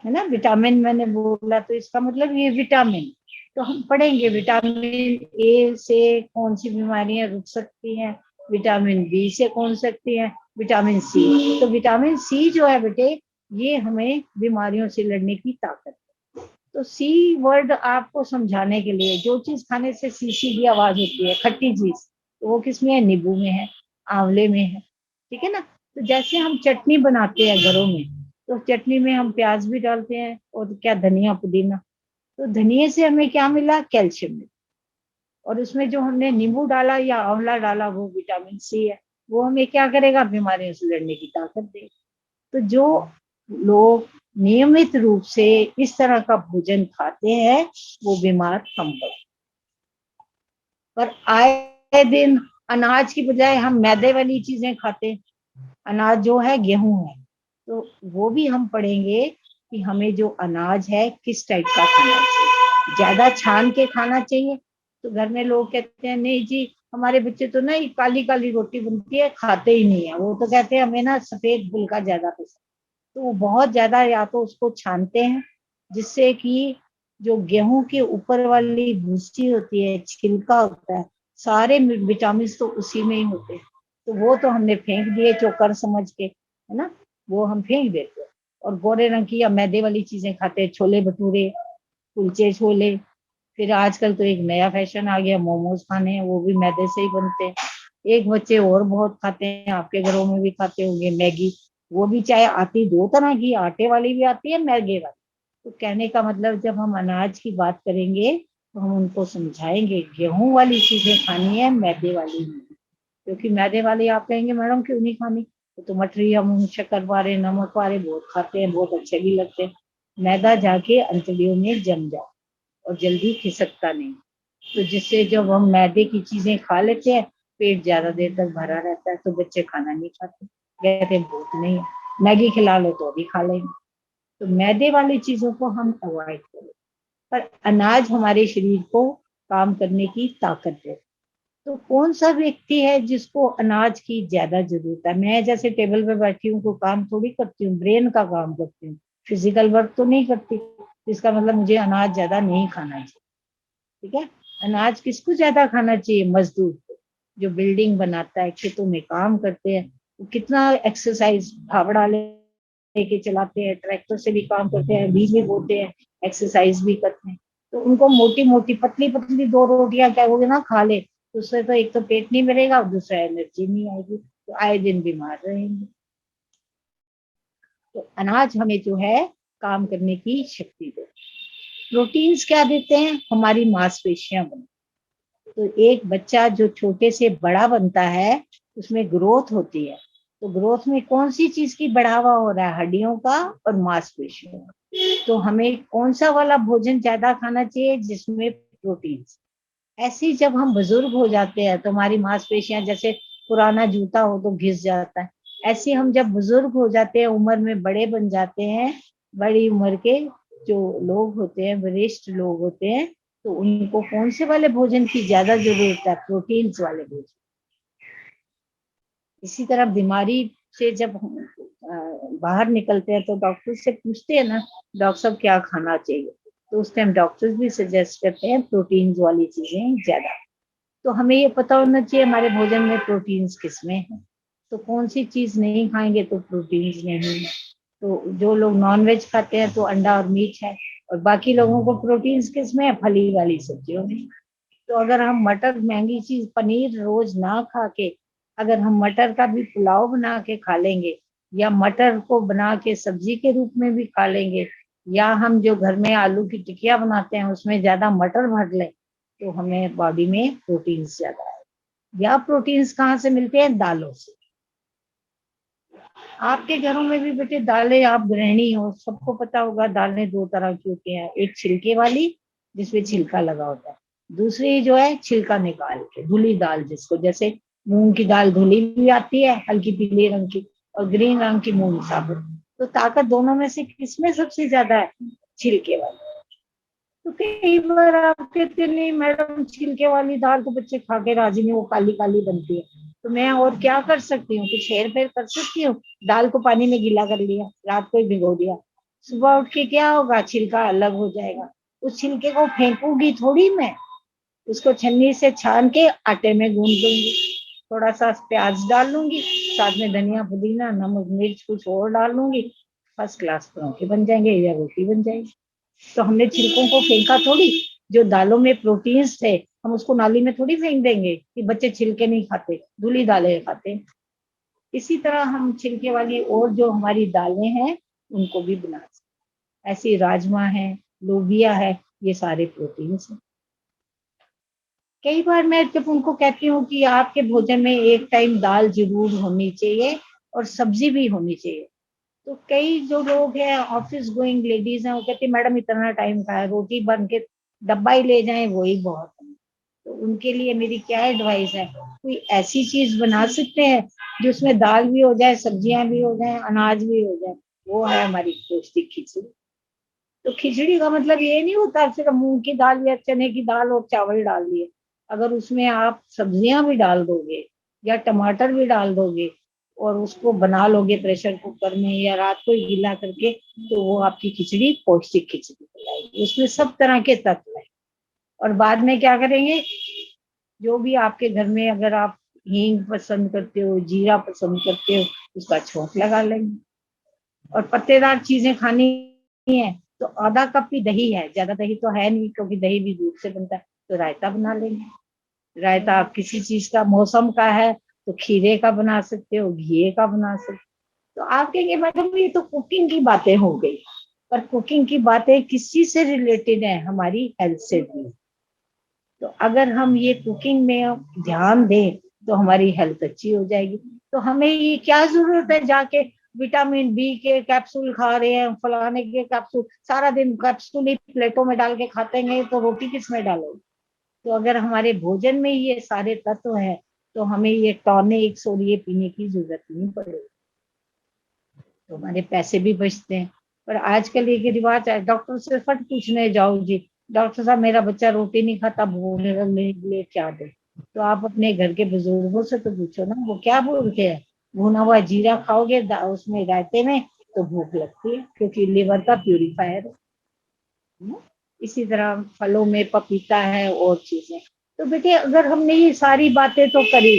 है ना। विटामिन मैंने बोला तो इसका मतलब ये विटामिन। तो हम पढ़ेंगे विटामिन ए से कौन सी बीमारियां रुक सकती हैं, विटामिन बी से कौन सकती हैं, विटामिन सी। तो विटामिन सी जो है बेटे ये हमें बीमारियों से लड़ने की ताकत। तो सी वर्ड आपको समझाने के लिए, जो चीज खाने से सी सी की आवाज होती है, खट्टी चीज, तो वो किसमें है, नींबू में है, आंवले में है, ठीक है ना। तो जैसे हम चटनी बनाते हैं घरों में, तो चटनी में हम प्याज भी डालते हैं और क्या, धनिया पुदीना। तो धनिया से हमें क्या मिला, कैल्शियम मिला। और उसमें जो हमने नींबू डाला या आंवला डाला वो विटामिन सी है, वो हमें क्या करेगा, बीमारियों से लड़ने की ताकत देगा। तो जो लोग नियमित रूप से इस तरह का भोजन खाते हैं वो बीमार कम पड़ते। पर आए दिन अनाज की बजाय हम मैदे वाली चीजें खाते हैं। अनाज जो है गेहूं है, तो वो भी हम पढ़ेंगे कि हमें जो अनाज है किस टाइप का खाना चाहिए। ज्यादा छान के खाना चाहिए, तो घर में लोग कहते हैं नहीं जी हमारे बच्चे तो ना ये काली काली रोटी बनती है खाते ही नहीं है, वो तो कहते हैं हमें ना सफेद फुल्का ज्यादा पसंद। तो वो बहुत ज्यादा या तो उसको छानते हैं, जिससे कि जो गेहूं के ऊपर वाली भूसी होती है, छिलका होता है, सारे विटामिन तो उसी में ही होते हैं। तो वो तो हमने फेंक दिए चोकर समझ के, है ना, वो हम फेंक देते हैं। और गोरे रंग की या मैदे वाली चीजें खाते हैं, छोले भटूरे, कुलचे छोले। फिर आजकल तो एक नया फैशन आ गया मोमोज खाने हैं, वो भी मैदे से ही बनते हैं। एक बच्चे और बहुत खाते हैं, आपके घरों में भी खाते होंगे, मैगी। वो भी चाहे आती दो तरह की, आटे वाली भी आती है, मैदे वाली। तो कहने का मतलब जब हम अनाज की बात करेंगे तो हम उनको समझाएंगे गेहूं वाली चीजें खानी है, मैदे वाली नहीं। क्योंकि मैदे वाली आप कहेंगे मैडम क्यों नहीं खानी, तो मठरी हम शक्कर वाले नमक वाले बहुत खाते हैं, बहुत अच्छे भी लगते हैं। मैदा जाके अंतड़ियों में जम जाए और जल्दी खिसकता नहीं। तो जिससे जब हम मैदे की चीजें खा लेते हैं, पेट ज्यादा देर तक भरा रहता है, तो बच्चे खाना नहीं खाते, कहते हैं भूख नहीं है, मैगी खिला लो तो भी खा लेंगे। तो मैदे वाली चीजों को हम अवॉइड करें। पर अनाज हमारे शरीर को काम करने की ताकत है। तो कौन सा व्यक्ति है जिसको अनाज की ज्यादा जरूरत है? मैं जैसे टेबल पे बैठी हूँ, कोई काम थोड़ी करती हूँ, ब्रेन का काम करती हूँ, फिजिकल वर्क तो नहीं करती। इसका मतलब मुझे अनाज ज्यादा नहीं खाना चाहिए। ठीक है। अनाज किसको ज्यादा खाना चाहिए? मजदूर को, जो बिल्डिंग बनाता है, खेतों में काम करते हैं। वो कितना एक्सरसाइज, फावड़ा लेके चलाते हैं, ट्रैक्टर से भी काम करते हैं, बीज भी बोते हैं, एक्सरसाइज भी करते हैं। तो उनको मोटी मोटी पतली पतली दो रोटियां क्या होगी ना खा ले, तो उससे तो एक तो पेट नहीं भरेगा और दूसरा एनर्जी नहीं आएगी, तो आए दिन बीमार रहेंगे। तो अनाज हमें जो है काम करने की शक्ति दे। प्रोटीन्स क्या देते हैं? हमारी मांसपेशियां बने। तो एक बच्चा जो छोटे से बड़ा बनता है, उसमें ग्रोथ होती है। तो ग्रोथ में कौन सी चीज की बढ़ावा हो रहा है? हड्डियों का और मांसपेशियों का। तो हमें कौन सा वाला भोजन ज्यादा खाना चाहिए? जिसमें प्रोटीन। ऐसे ही जब हम बुजुर्ग हो जाते हैं तो हमारी मांसपेशियां, जैसे पुराना जूता हो तो घिस जाता है, ऐसे हम जब बुजुर्ग हो जाते हैं, उम्र में बड़े बन जाते हैं, बड़ी उम्र के जो लोग होते हैं, वरिष्ठ लोग होते हैं, तो उनको कौन से वाले भोजन की ज्यादा जरूरत है? प्रोटीन्स वाले भोजन। इसी तरह बीमारी से जब हम बाहर निकलते हैं तो डॉक्टर से पूछते हैं ना, डॉक्टर साहब क्या खाना चाहिए, तो उस टाइम डॉक्टर्स भी सजेस्ट करते हैं प्रोटीन्स वाली चीजें ज्यादा। तो हमें ये पता होना चाहिए हमारे भोजन में प्रोटीन्स किसमें है। तो कौन सी चीज नहीं खाएंगे तो प्रोटीन्स नहीं है। तो जो लोग नॉन वेज खाते हैं तो अंडा और मीट है, और बाकी लोगों को प्रोटीन्स किसमें है? फली वाली सब्जियों में। तो अगर हम मटर, महंगी चीज पनीर रोज ना खा के, अगर हम मटर का भी पुलाव बना के खा लेंगे, या मटर को बना के सब्जी के रूप में भी खा लेंगे, या हम जो घर में आलू की टिकिया बनाते हैं उसमें ज्यादा मटर भर लें, तो हमें बॉडी में प्रोटीन्स ज्यादा है। या प्रोटीन्स कहाँ से मिलते हैं? दालों से। आपके घरों में भी बेटे दालें, आप गृहिणी हो, सबको पता होगा दालें दो तरह की होती हैं, एक छिलके वाली जिसमें छिलका लगा होता है, दूसरी जो है छिलका निकाल के धुली दाल, जिसको जैसे मूंग की दाल धुली भी आती है हल्की पीले रंग की, और ग्रीन रंग की मूंग साबुत। तो ताकत दोनों में से किसमें सबसे ज्यादा है? छिलके वाली। तो कई बार आप कहते नहीं मैडम छिलके वाली दाल तो बच्चे खा के राजी नहीं, वो काली काली बनती है। तो मैं और क्या कर सकती हूँ? कुछ हेर फेर कर सकती हूँ? दाल को पानी में गीला कर लिया, रात को ही भिगो दिया, सुबह उठ के क्या होगा? छिलका अलग हो जाएगा। उस छिलके को फेंकूंगी थोड़ी मैं, उसको छन्नी से छान के आटे में गूंद लूंगी, थोड़ा सा प्याज डाल लूंगी, साथ में धनिया पुदीना नमक मिर्च कुछ और डाल लूंगी, फर्स्ट क्लास पराठे बन जाएंगे या रोटी बन जाएगी। तो हमने छिलकों को फेंका थोड़ी। जो दालों में प्रोटीन्स थे हम उसको नाली में थोड़ी फेंक देंगे कि बच्चे छिलके नहीं खाते, धुली दालें खाते। इसी तरह हम छिलके वाली और जो हमारी दालें हैं उनको भी बना सकते। ऐसी राजमा है, लोबिया है, ये सारे प्रोटीन्स हैं। कई बार मैं जब उनको कहती हूँ कि आपके भोजन में एक टाइम दाल जरूर होनी चाहिए और सब्जी भी होनी चाहिए, तो कई जो लोग हैं ऑफिस गोइंग लेडीज हैं, वो कहती मैडम इतना टाइम का है, रोटी बन के डब्बा ही ले जाएं वही बहुत है। तो उनके लिए मेरी क्या एडवाइस है, कोई ऐसी चीज बना सकते हैं जो उसमें दाल भी हो जाए, सब्जियां भी हो जाए, अनाज भी हो जाए, वो है हमारी पौष्टिक खिचड़ी। तो खिचड़ी का मतलब ये नहीं होता सिर्फ मूंग की दाल या चने की दाल और चावल डाल दिए। अगर उसमें आप सब्जियां भी डाल दोगे या टमाटर भी डाल दोगे और उसको बना लोगे प्रेशर कुकर में या रात को ही गीला करके, तो वो आपकी खिचड़ी पौष्टिक खिचड़ी कहलाएगी। उसमें सब तरह के तत्व है। और बाद में क्या करेंगे, जो भी आपके घर में, अगर आप हींग पसंद करते हो, जीरा पसंद करते हो, उसका छोंक लगा लेंगे। और पत्तेदार चीजें खानी है तो आधा कप ही दही है, ज्यादा दही तो है नहीं क्योंकि दही भी दूध से बनता है, तो रायता बना लेंगे। रायता आप किसी चीज का, मौसम का है तो खीरे का बना सकते हो, घिए का बना सकते हो। तो आप कहेंगे मैडम ये तो कुकिंग की बातें हो गई, पर कुकिंग की बातें किस चीज से रिलेटेड है, हमारी हेल्थ से भी। तो अगर हम ये कुकिंग में ध्यान दें तो हमारी हेल्थ अच्छी हो जाएगी। तो हमें ये क्या जरूरत है जाके विटामिन बी के कैप्सूल खा रहे हैं, फलाने के कैप्सूल, सारा दिन कैप्सूल ही प्लेटों में डाल के खाते हैं, तो रोटी किस में डालोगे। तो अगर हमारे भोजन में ये सारे तत्व हैं तो हमें ये टॉनिक्स और ये पीने की जरूरत नहीं पड़ेगी, तो हमारे पैसे भी बचते हैं। पर आजकल ये रिवाज है, डॉक्टर से फट पूछने जाओ जी, डॉक्टर साहब मेरा बच्चा रोटी नहीं खाता, भूख लिए क्या दे। तो आप अपने घर के बुजुर्गों से तो पूछो ना, वो क्या बोलते हैं, भुना हुआ जीरा खाओगे उसमें रायते में तो भूख लगती है, क्योंकि लिवर का प्यूरिफायर है। इसी तरह फलों में पपीता है और चीजें। तो बेटे अगर हमने ये सारी बातें तो करी,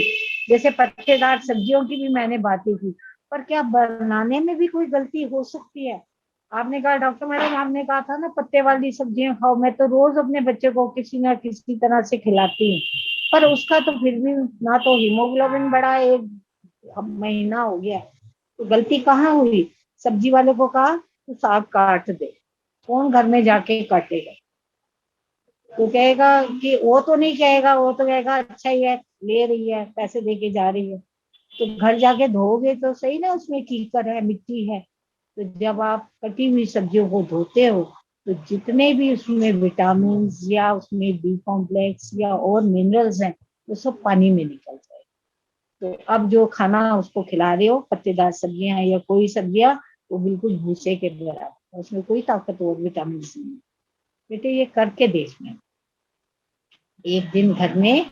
जैसे पत्तेदार सब्जियों की भी मैंने बातें की, पर क्या बनाने में भी कोई गलती हो सकती है। आपने कहा डॉक्टर मैडम, आपने कहा था ना पत्ते वाली सब्जियां खाओ, मैं तो रोज अपने बच्चे को किसी ना किसी तरह से खिलाती हूँ, पर उसका तो फिर भी ना तो हीमोग्लोबिन बढ़ा, एक महीना हो गया। तो गलती कहाँ हुई, सब्जी वाले को कहा तो साग काट दे, कौन घर में जाके काटेगा। तो कहेगा कि वो तो नहीं कहेगा, वो तो कहेगा अच्छा ही है, ले रही है, पैसे दे के जा रही है। तो घर जाके धोगे तो सही ना, उसमें कीकर है, मिट्टी है। तो जब आप कटी हुई सब्जियों को धोते हो तो जितने भी उसमें विटामिन या उसमें बी कॉम्प्लेक्स या और मिनरल्स हैं वो सब पानी में निकल जाए। तो अब जो खाना उसको खिला रहे हो, पत्तेदार सब्जियां या कोई सब्जियां, वो बिल्कुल भूसे के बराबर, उसमें कोई ताकत और विटामिन नहीं। बेटे ये करके देखना, एक दिन घर में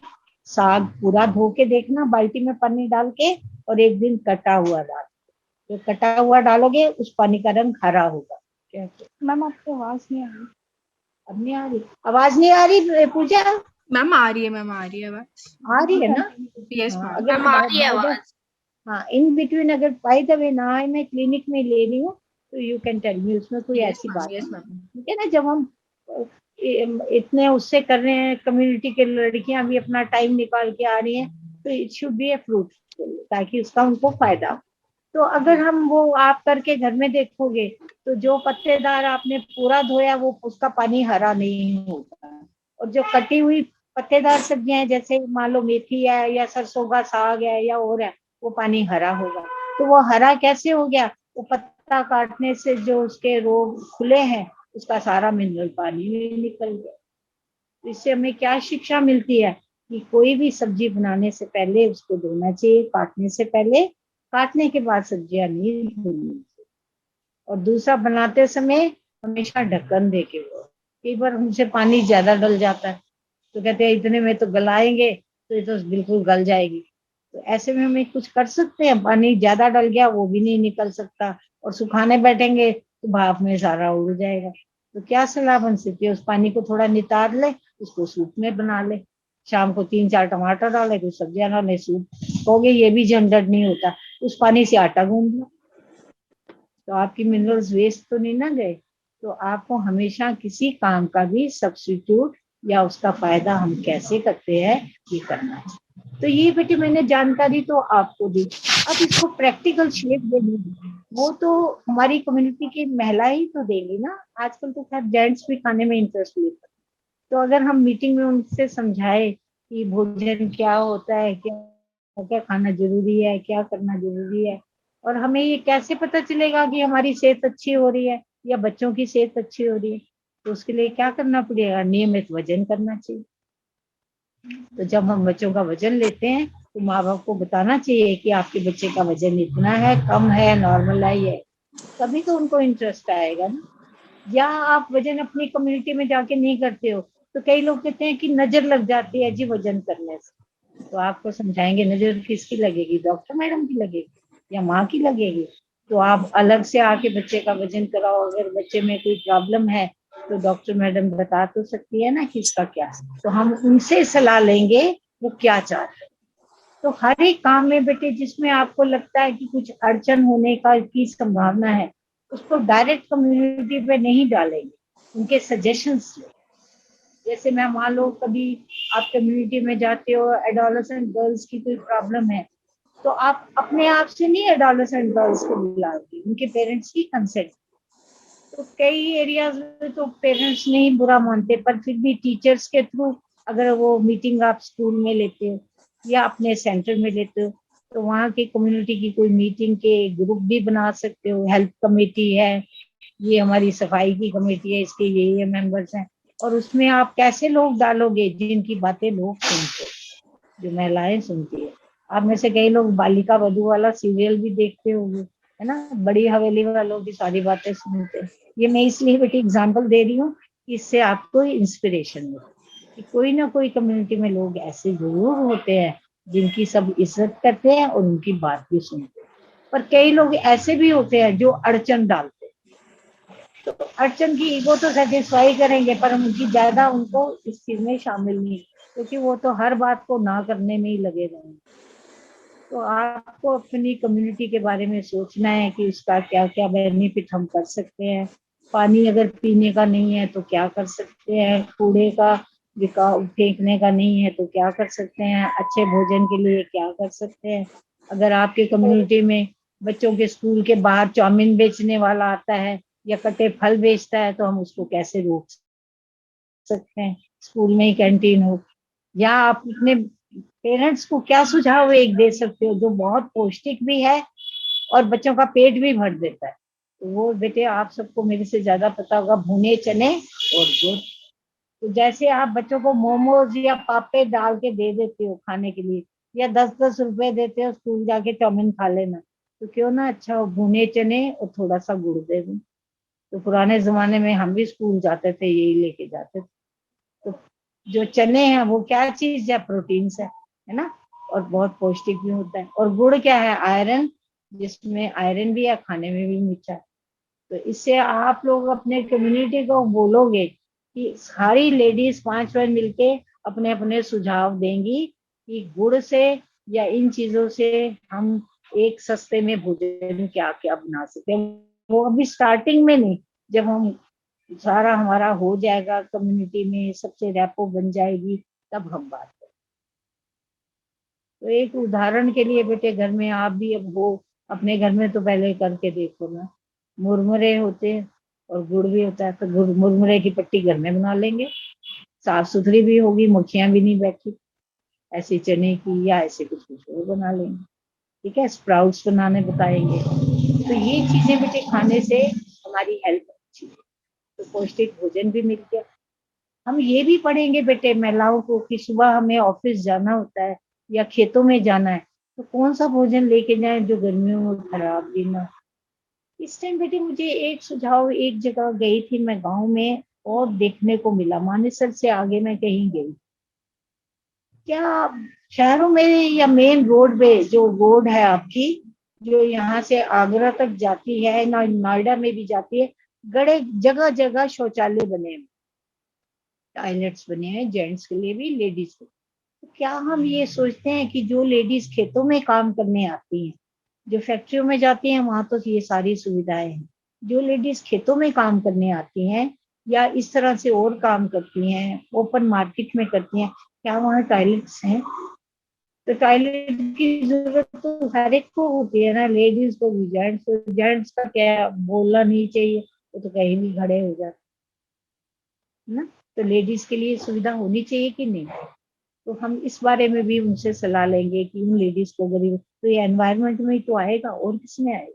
साग पूरा धो के देखना बाल्टी में पानी डाल के, और एक दिन कटा हुआ डाल, तो कटा हुआ डालोगे उस पानी का रंग हरा होगा। क्या मैम आपकी आवाज नहीं आ रही, अब नहीं आ रही, आवाज नहीं आ रही पूजा। मैम आ रही है, मैम आ रही है आवाज, आ रही है ना। यस हाँ, मैम, अगर मैम आ रही है आवाज। हाँ इन बिटवीन अगर बाय द वे ना आए, मैं क्लिनिक में ले रही हूँ, तो यू कैन टेल मी, उसमें कोई यस ऐसी मैम, बात यस नहीं। मैम। ठीक है ना, जब हम इतने उससे कर रहे हैं, कम्युनिटी के लड़कियां भी अपना टाइम निकाल के आ रही हैं, तो it should be A fruitful, ताकि उसका उनको फायदा हो। तो अगर हम वो आप करके घर में देखोगे तो जो पत्तेदार आपने पूरा धोया वो उसका पानी हरा नहीं होगा, और जो कटी हुई पत्तेदार सब्जियां हैं जैसे मान लो मेथी है या सरसों का साग है या और है, वो पानी हरा होगा। तो वो हरा कैसे हो गया, वो पत्ता काटने से जो उसके रोग खुले हैं उसका सारा मिनरल पानी में निकल गया। तो इससे हमें क्या शिक्षा मिलती है कि कोई भी सब्जी बनाने से पहले उसको धोना चाहिए, काटने से पहले, काटने के बाद सब्जियां नहीं धोनी चाहिए। और दूसरा, बनाते समय हमेशा ढक्कन दे के वो, कई बार हमसे पानी ज्यादा डल जाता है तो कहते हैं इतने में तो गलाएंगे, तो ये तो बिल्कुल गल जाएगी। तो ऐसे में हमें कुछ कर सकते हैं, पानी ज्यादा डल गया वो भी नहीं निकल सकता, और सुखाने बैठेंगे तो भाप में सारा उड़ जाएगा। तो क्या सलाह बन सकती है, उस पानी को थोड़ा नितार ले, उसको सूप में बना ले, शाम को 3-4 टमाटर डाले, कुछ सब्जियां डाले, सूप हो गए, ये भी झंझट नहीं होता। उस पानी से आटा गूंद लो, तो आपकी मिनरल्स वेस्ट तो नहीं ना गए। तो आपको हमेशा किसी काम का भी सब्स्टिट्यूट या उसका फायदा हम कैसे करते हैं ये करना है। तो ये बेटे मैंने जानकारी तो आपको दी, अब इसको प्रैक्टिकल शेप देनी वो तो हमारी कम्युनिटी की महिला ही तो देंगी ना। आजकल तो खैर जेंट्स भी खाने में इंटरेस्ट लेते हैं, तो अगर हम मीटिंग में उनसे समझाए कि भोजन क्या होता है, क्या क्या खाना जरूरी है, क्या करना जरूरी है, और हमें ये कैसे पता चलेगा कि हमारी सेहत अच्छी हो रही है या बच्चों की सेहत अच्छी हो रही है, तो उसके लिए क्या करना पड़ेगा, नियमित वजन करना चाहिए। तो जब हम बच्चों का वजन लेते हैं तो माँ बाप को बताना चाहिए कि आपके बच्चे का वजन इतना है, कम है, नॉर्मल है, ये तभी तो उनको इंटरेस्ट आएगा ना। या आप वजन अपनी कम्युनिटी में जाके नहीं करते हो तो कई लोग कहते हैं कि नजर लग जाती है जी वजन करने से। तो आपको समझाएंगे नजर किसकी लगेगी, डॉक्टर मैडम की लगेगी या माँ की लगेगी? तो आप अलग से आके बच्चे का वजन कराओ, अगर बच्चे में कोई प्रॉब्लम है तो डॉक्टर मैडम बता तो सकती है ना कि इसका क्या है, तो हम उनसे सलाह लेंगे वो क्या चाहते हैं। तो हर एक काम में बेटे जिसमें आपको लगता है कि कुछ अड़चन होने का की संभावना है, उसको डायरेक्ट कम्युनिटी पे नहीं डालेंगे, उनके सजेशंस ले। जैसे मैं मान लो कभी आप कम्युनिटी में जाते हो, एडोलेसेंट गर्ल्स की कोई प्रॉब्लम है, तो आप अपने आप से नहीं एडोलेसेंट गर्ल्स को बुलाओगे, उनके पेरेंट्स की कंसेंट। तो कई एरियाज में तो पेरेंट्स नहीं बुरा मानते, पर फिर भी टीचर्स के थ्रू अगर वो मीटिंग आप स्कूल में लेते हो या अपने सेंटर में लेते हो, तो वहाँ की कम्युनिटी की कोई मीटिंग के ग्रुप भी बना सकते हो। हेल्थ कमेटी है, ये हमारी सफाई की कमेटी है, इसके ये मेंबर्स हैं, और उसमें आप कैसे लोग डालोगे जिनकी बातें लोग सुनते, जो महिलाएं सुनती है। आप में से कई लोग बालिका वधू वाला सीरियल भी देखते होंगे, है ना, बड़ी हवेली वालों की सारी बातें सुनते हैं। ये मैं इसलिए बेटी एग्जाम्पल दे रही हूँ कि इससे आपको इंस्पिरेशन मिले कि कोई ना कोई कम्युनिटी में लोग ऐसे जरूर होते हैं जिनकी सब इज्जत करते हैं और उनकी बात भी सुनते हैं। पर कई लोग ऐसे भी होते हैं जो अड़चन डालते हैं, तो अड़चन की ईगो तो सेटिस्फाई करेंगे पर उनकी ज्यादा उनको इस चीज में शामिल नहीं, क्योंकि वो तो हर बात को ना करने में ही लगे रहेंगे। तो आपको अपनी कम्युनिटी के बारे में सोचना है कि उसका क्या क्या बेनिफिट हम कर सकते हैं। पानी अगर पीने का नहीं है तो क्या कर सकते हैं, कूड़े का फेंकने का नहीं है तो क्या कर सकते हैं, अच्छे भोजन के लिए क्या कर सकते हैं। अगर आपके कम्युनिटी में बच्चों के स्कूल के बाहर चाउमीन बेचने वाला आता है या कटे फल बेचता है तो हम उसको कैसे रोक सकते हैं, स्कूल में ही कैंटीन हो। या आप अपने पेरेंट्स को क्या सुझाव एक दे सकते हो जो बहुत पौष्टिक भी है और बच्चों का पेट भी भर देता है? तो वो बेटे आप सबको मेरे से ज्यादा पता होगा, भुने चने और गुड़। तो जैसे आप बच्चों को मोमोज या पापे डाल के दे देते हो खाने के लिए, या 10-10 रुपए देते हो स्कूल जाके चाउमीन खा लेना, तो क्यों ना अच्छा भुने चने और थोड़ा सा गुड़ दे दूं। तो पुराने जमाने में हम भी स्कूल जाते थे यही लेके जाते थे। तो जो चने हैं वो क्या चीज है, प्रोटीन है ना, और बहुत पौष्टिक भी होता है। और गुड़ क्या है, आयरन, जिसमें आयरन भी है, खाने में भी मीठा है। तो इससे आप लोग अपने कम्युनिटी को बोलोगे कि सारी लेडीज 5 बजे मिलके अपने अपने सुझाव देंगी कि गुड़ से या इन चीजों से हम एक सस्ते में भोजन क्या क्या बना सकते हैं। वो अभी स्टार्टिंग में नहीं, जब हम सारा हमारा हो जाएगा कम्युनिटी में सबसे रैपो बन जाएगी, तब हम बात करें। तो एक उदाहरण के लिए बेटे घर में आप भी अब हो, अपने घर में तो पहले करके देखो ना। मुरमुरे होते हैं और गुड़ भी होता है, तो गुड़ मुरमुरे की पट्टी घर में बना लेंगे, साफ सुथरी भी होगी, मक्खियां भी नहीं बैठी। ऐसे चने की या ऐसे कुछ कुछ और बना लेंगे। ठीक है, स्प्राउट्स बनाने बताएंगे। तो ये चीजें बेटे खाने से हमारी हेल्थ अच्छी है, तो पौष्टिक भोजन भी मिल गया। हम ये भी पढ़ेंगे बेटे महिलाओं को कि सुबह हमें ऑफिस जाना होता है या खेतों में जाना है, तो कौन सा भोजन लेके जाएं जो गर्मियों में खराब भी ना। इस टाइम बेटे मुझे एक सुझाव, एक जगह गई थी मैं गांव में और देखने को मिला, मानेसर से आगे मैं कहीं गई, क्या शहरों में या मेन रोड पे जो रोड है आपकी, जो यहाँ से आगरा तक जाती है ना, नोएडा में भी जाती है, गड़े जगह जगह शौचालय बने हैं, टॉयलेट्स बने हैं, जेंट्स के लिए भी लेडीज के लिए। तो क्या हम ये सोचते हैं कि जो लेडीज खेतों में काम करने आती हैं, जो फैक्ट्रियों में जाती हैं, वहां तो ये सारी सुविधाएं हैं, जो लेडीज खेतों में काम करने आती हैं या इस तरह से और काम करती हैं, ओपन मार्केट में करती हैं, क्या वहाँ टॉयलेट्स हैं? तो टॉयलेट की जरूरत तो हर एक को होती है ना, लेडीज को भी, जेंट्स को। जेंट्स का क्या बोलना नहीं चाहिए, वो तो कहीं भी खड़े हो जाते हैं ना। तो लेडीज के लिए सुविधा होनी चाहिए कि नहीं? तो हम इस बारे में भी उनसे सलाह लेंगे कि उन लेडीज को गरीब, तो ये एनवायरनमेंट में तो आएगा और किसमें आएगा।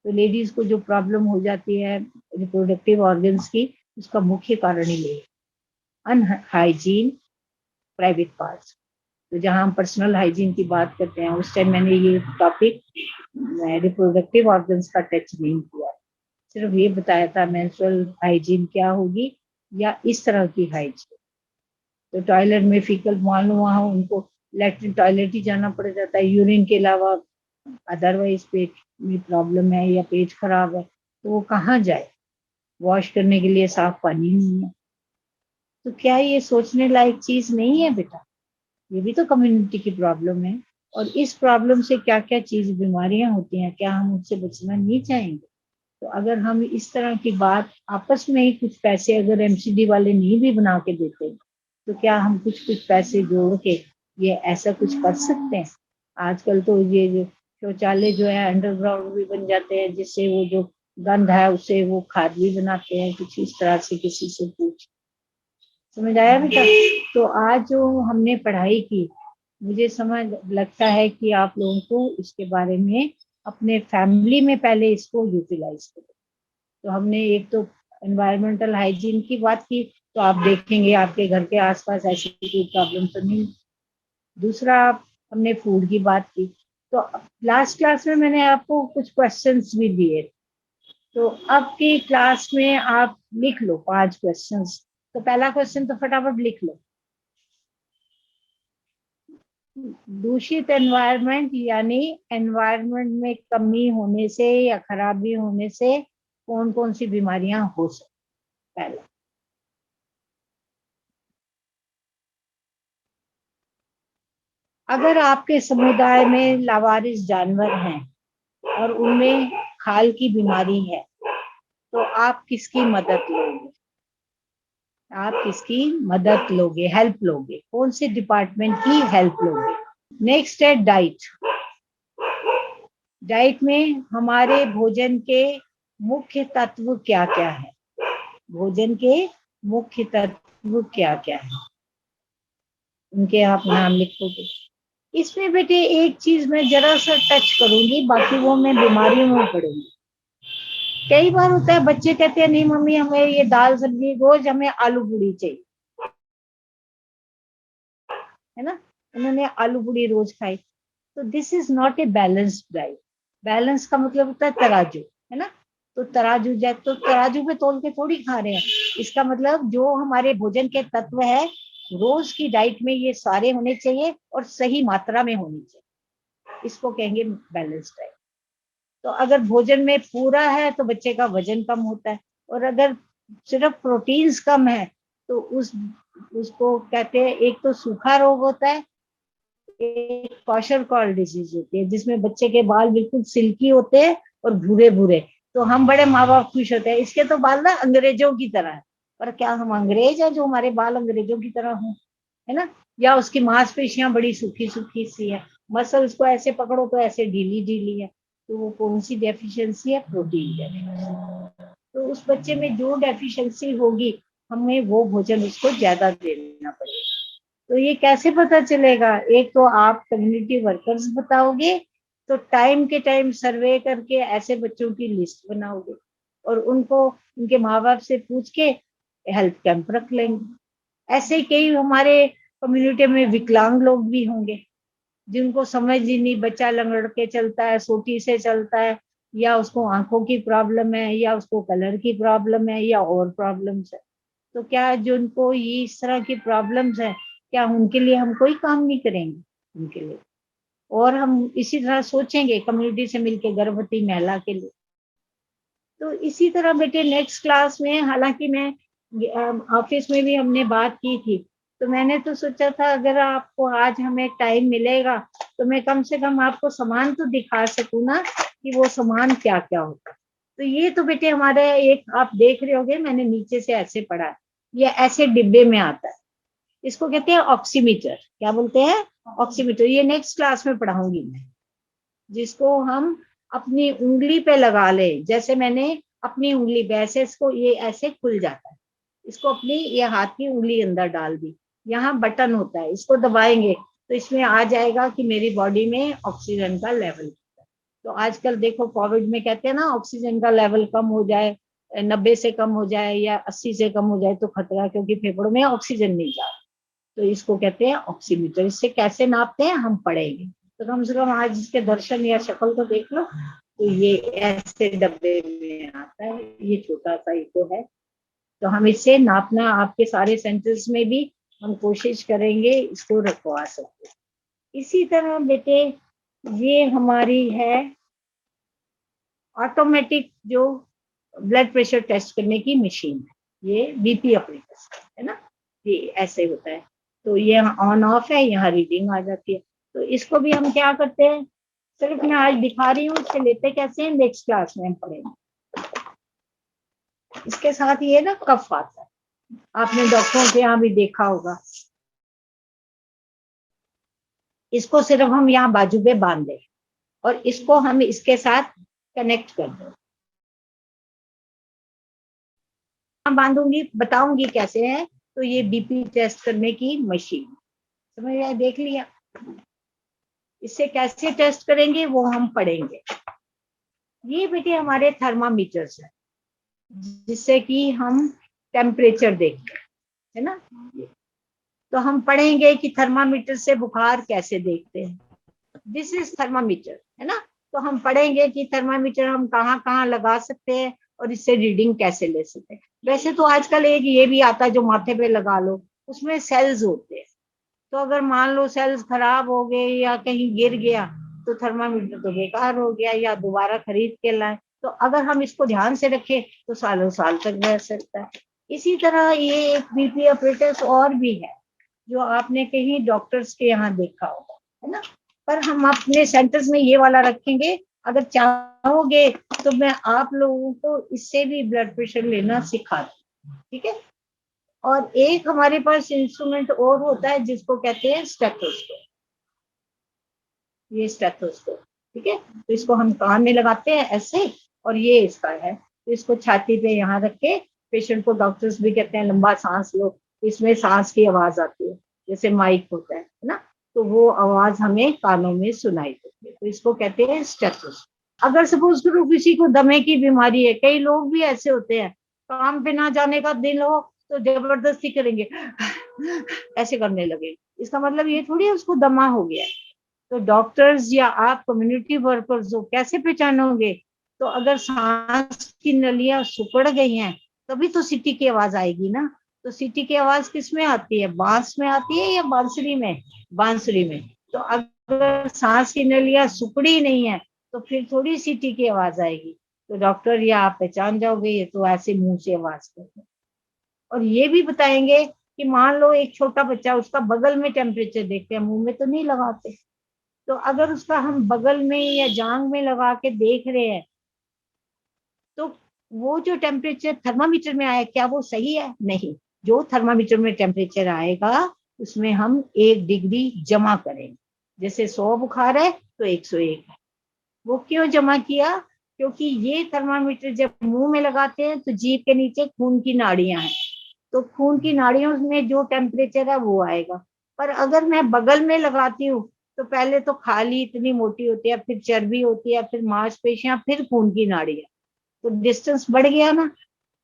तो लेडीज को जो प्रॉब्लम हो जाती है रिप्रोडक्टिव ऑर्गन्स की, उसका मुख्य कारण ही ये अनहाइजीन, प्राइवेट पार्ट्स। तो जहाँ हम पर्सनल हाइजीन की बात करते हैं उस टाइम मैंने ये टॉपिक रिप्रोडक्टिव ऑर्गन्स का टच नहीं किया, सिर्फ ये बताया था मेंस्ट्रुअल हाइजीन क्या होगी या इस तरह की हाइजीन। तो टॉयलेट में फीकल मालूम वहाँ उनको लैट्रिन टॉयलेट ही जाना पड़ जाता है यूरिन के अलावा, अदरवाइज पेट में प्रॉब्लम है या पेट खराब है तो वो कहाँ जाए, वॉश करने के लिए साफ पानी नहीं है। तो क्या ये सोचने लायक चीज नहीं है बेटा? ये भी तो कम्युनिटी की प्रॉब्लम है, और इस प्रॉब्लम से क्या क्या चीज बीमारियां होती हैं, क्या हम उससे बचना नहीं चाहेंगे? तो अगर हम इस तरह की बात आपस में ही कुछ पैसे अगर एमसीडी वाले नहीं भी बना के देते तो क्या हम कुछ कुछ पैसे जोड़ के ये ऐसा कुछ कर सकते हैं? आजकल तो ये जो शौचालय जो है अंडरग्राउंड भी बन जाते हैं, जिससे वो जो गंध है उससे वो खाद भी बनाते हैं कुछ इस तरह से, किसी से पूछ। समझ आया बेटा? तो आज जो हमने पढ़ाई की, मुझे समझ लगता है कि आप लोगों को इसके बारे में अपने फैमिली में पहले इसको यूटिलाइज करें। तो हमने एक तो एनवायरमेंटल हाइजीन की बात की, तो आप देखेंगे आपके घर के आसपास ऐसी कोई प्रॉब्लम तो नहीं। दूसरा हमने फूड की बात की, तो लास्ट क्लास में मैंने आपको कुछ क्वेश्चंस भी दिए, तो अब की क्लास में आप लिख लो 5 क्वेश्चंस। तो पहला क्वेश्चन तो फटाफट लिख लो, दूषित एनवायरनमेंट यानी एनवायरनमेंट में कमी होने से या खराबी होने से कौन कौन सी बीमारियां हो सकती? पहला, अगर आपके समुदाय में लावारिस जानवर हैं और उनमें खाल की बीमारी है तो आप किसकी मदद लोगे? आप किसकी मदद लोगे, हेल्प लोगे? कौन से डिपार्टमेंट की हेल्प लोगे? नेक्स्ट है डाइट। डाइट में हमारे भोजन के मुख्य तत्व क्या क्या है? भोजन के मुख्य तत्व क्या क्या है, उनके आप नाम लिखोगे। इसमें बेटे एक चीज मैं जरा सा टच करूंगी, बाकी वो मैं बीमारियों में पढ़ूंगी। कई बार होता है बच्चे कहते हैं नहीं मम्मी हमें ये दाल सब्जी, रोज हमें आलू पूड़ी चाहिए, है ना, उन्होंने आलू पूड़ी रोज खाई। तो this is not a balanced diet. Balance का मतलब होता है तराजू, है ना? तो तराजू तो तराजू पे तोल के थोड़ी खा रहे हैं। इसका मतलब जो हमारे भोजन के तत्व है रोज की डाइट में ये सारे होने चाहिए और सही मात्रा में होनी चाहिए, इसको कहेंगे बैलेंस्ड डाइट। तो अगर भोजन में पूरा है तो बच्चे का वजन कम होता है, और अगर सिर्फ प्रोटीन्स कम है तो उसको कहते हैं, एक तो सूखा रोग होता है, एक क्वाशरकॉल डिजीज होती है जिसमें बच्चे के बाल बिल्कुल सिल्की होते हैं और भूरे भूरे। तो हम बड़े माँ बाप खुश होते हैं इसके तो बाल ना अंग्रेजों की तरह है, पर क्या हम अंग्रेज हैं जो हमारे बाल अंग्रेजों की तरह हों, है ना? या उसकी मांसपेशियां बड़ी सूखी सूखी सी है, मसल्स को ऐसे पकड़ो तो ऐसे ढीली ढीली है, तो वो कौन सी डेफिशिएंसी है? Protein deficiency. तो उस बच्चे में जो डेफिशिएंसी होगी हमें वो भोजन उसको ज्यादा देना पड़ेगा। तो ये कैसे पता चलेगा? एक तो आप कम्युनिटी वर्कर्स बताओगे, तो टाइम के टाइम सर्वे करके ऐसे बच्चों की लिस्ट बनाओगे और उनको उनके माँ बाप से पूछ के हेल्थ कैंप रख लेंगे। ऐसे कई हमारे कम्युनिटी में विकलांग लोग भी होंगे जिनको समझ ही नहीं, बच्चा लंगड़ के चलता है, सोटी से चलता है, या उसको आंखों की प्रॉब्लम है, या उसको कलर की प्रॉब्लम है, या और प्रॉब्लम्स है। तो क्या जो उनको ये इस तरह की प्रॉब्लम्स है, क्या उनके लिए हम कोई काम नहीं करेंगे उनके लिए? और हम इसी तरह सोचेंगे कम्युनिटी से मिलके गर्भवती महिला के लिए। तो इसी तरह बेटे नेक्स्ट क्लास में, हालांकि मैं ऑफिस में भी हमने बात की थी, तो मैंने तो सोचा था अगर आपको आज हमें टाइम मिलेगा तो मैं कम से कम आपको सामान तो दिखा सकूं ना कि वो सामान क्या क्या होता है। तो ये तो बेटे हमारे एक आप देख रहे होगे, मैंने नीचे से ऐसे पढ़ा है, ये ऐसे डिब्बे में आता है, इसको कहते हैं ऑक्सीमीटर। क्या बोलते हैं? ऑक्सीमीटर। ये नेक्स्ट क्लास में पढ़ाऊंगी मैं, जिसको हम अपनी उंगली पे लगा ले, जैसे मैंने अपनी उंगली पे ऐसे, इसको ये ऐसे खुल जाता है, इसको अपनी ये हाथ की उंगली अंदर डाल दी, यहाँ बटन होता है, इसको दबाएंगे तो इसमें आ जाएगा कि मेरी बॉडी में ऑक्सीजन का लेवल। तो आजकल देखो कोविड में कहते हैं ना ऑक्सीजन का लेवल कम हो जाए, 90 से कम हो जाए या 80 से कम हो जाए तो खतरा, क्योंकि फेफड़ों में ऑक्सीजन नहीं जा रहा। तो इसको कहते हैं ऑक्सीमीटर। इससे कैसे नापते हैं हम पढ़ेंगे, तो कम से कम आज इसके दर्शन या शक्ल तो देख लो। तो ये ऐसे डब्बे में आता है, ये छोटा सा ही तो है। तो हम इससे नापना आपके सारे सेंटर्स में भी हम कोशिश करेंगे इसको रखवा सकते। इसी तरह बेटे ये हमारी है ऑटोमेटिक जो ब्लड प्रेशर टेस्ट करने की मशीन है, ये बीपी ऑपरेटर है ना, ये ऐसे होता है। तो ये ऑन ऑफ है, यहाँ रीडिंग आ जाती है। तो इसको भी हम क्या करते हैं, सिर्फ मैं आज दिखा रही हूँ, इससे लेते कैसे हैं नेक्स्ट क्लास में हम पढ़ेंगे। इसके साथ ये ना कफ आता है, आपने डॉक्टरों के यहाँ भी देखा होगा। इसको सिर्फ हम यहाँ बाजू पे बांध दें और इसको हम इसके साथ कनेक्ट कर दो। बांधूंगी, बताऊंगी कैसे है। तो ये बीपी टेस्ट करने की मशीन, समझ आया, देख लिया। इससे कैसे टेस्ट करेंगे वो हम पढ़ेंगे। ये बेटे हमारे थर्मामीटर्स है, जिससे कि हम टेम्परेचर देखते हैं, है ना। तो हम पढ़ेंगे कि थर्मामीटर से बुखार कैसे देखते हैं। दिस इज थर्मामीटर, है ना। तो हम पढ़ेंगे कि थर्मामीटर हम कहाँ कहाँ लगा सकते हैं और इससे रीडिंग कैसे ले सकते हैं। वैसे तो आजकल एक ये भी आता है जो माथे पे लगा लो, उसमें सेल्स होते हैं। तो अगर मान लो सेल्स खराब हो गए या कहीं गिर गया तो थर्मामीटर तो बेकार हो गया, या दोबारा खरीद के लाए। तो अगर हम इसको ध्यान से रखें तो सालों साल तक रह सकता है। इसी तरह ये एक बीपी ऑपरेटर्स और भी है जो आपने कहीं डॉक्टर्स के यहाँ देखा होगा, है ना। पर हम अपने सेंटर्स में ये वाला रखेंगे। अगर चाहोगे तो मैं आप लोगों को इससे भी ब्लड प्रेशर लेना सिखा दूँ, ठीक है। और एक हमारे पास इंस्ट्रूमेंट और होता है जिसको कहते हैं स्टेथोस्कोप। ये स्टेथोस्कोप, ठीक है। तो इसको हम कान में लगाते हैं ऐसे, और ये इसका है। तो इसको छाती पे यहाँ रख के पेशेंट को, डॉक्टर्स भी कहते हैं लंबा सांस लो, इसमें सांस की आवाज आती है जैसे माइक होता है ना। तो वो आवाज हमें कानों में सुनाई देती है, तो इसको कहते हैं स्टेथोस्कोप। अगर सपोज करो किसी को दमे की बीमारी है, कई लोग भी ऐसे होते हैं, काम पे ना जाने का दिन हो तो जबरदस्ती करेंगे, ऐसे करने लगे, इसका मतलब ये थोड़ी है उसको दमा हो गया है। तो डॉक्टर्स या आप कम्युनिटी वर्कर्स हो, कैसे पहचानोगे। तो अगर सांस की नलियां सिकुड़ गई हैं तभी तो सीटी की आवाज आएगी ना। तो सीटी की आवाज किस में आती है, बांस में आती है या बांसुरी में, बांसुरी में। तो अगर सांस की नलियां सिकुड़ी नहीं है तो फिर थोड़ी सीटी की आवाज आएगी। तो डॉक्टर या आप पहचान जाओगे ये तो ऐसे मुंह से आवाज करते हैं। और ये भी बताएंगे कि मान लो एक छोटा बच्चा, उसका बगल में टेम्परेचर देखते हैं, मुंह में तो नहीं लगाते। तो अगर उसका हम बगल में या जांग में लगा के देख रहे हैं तो वो जो टेम्परेचर थर्मामीटर में आया क्या वो सही है, नहीं। जो थर्मामीटर में टेम्परेचर आएगा उसमें हम 1 डिग्री जमा करेंगे। जैसे 100 बुखार है तो 101 है। वो क्यों जमा किया, क्योंकि ये थर्मामीटर जब मुंह में लगाते हैं तो जीभ के नीचे खून की नाड़ियां हैं, तो खून की नाड़ियों में जो टेम्परेचर है वो आएगा। पर अगर मैं बगल में लगाती हूँ तो पहले तो खाली इतनी मोटी होती है, फिर चर्बी होती है, फिर मांसपेशियां, फिर खून की नाड़ियां, तो डिस्टेंस बढ़ गया ना।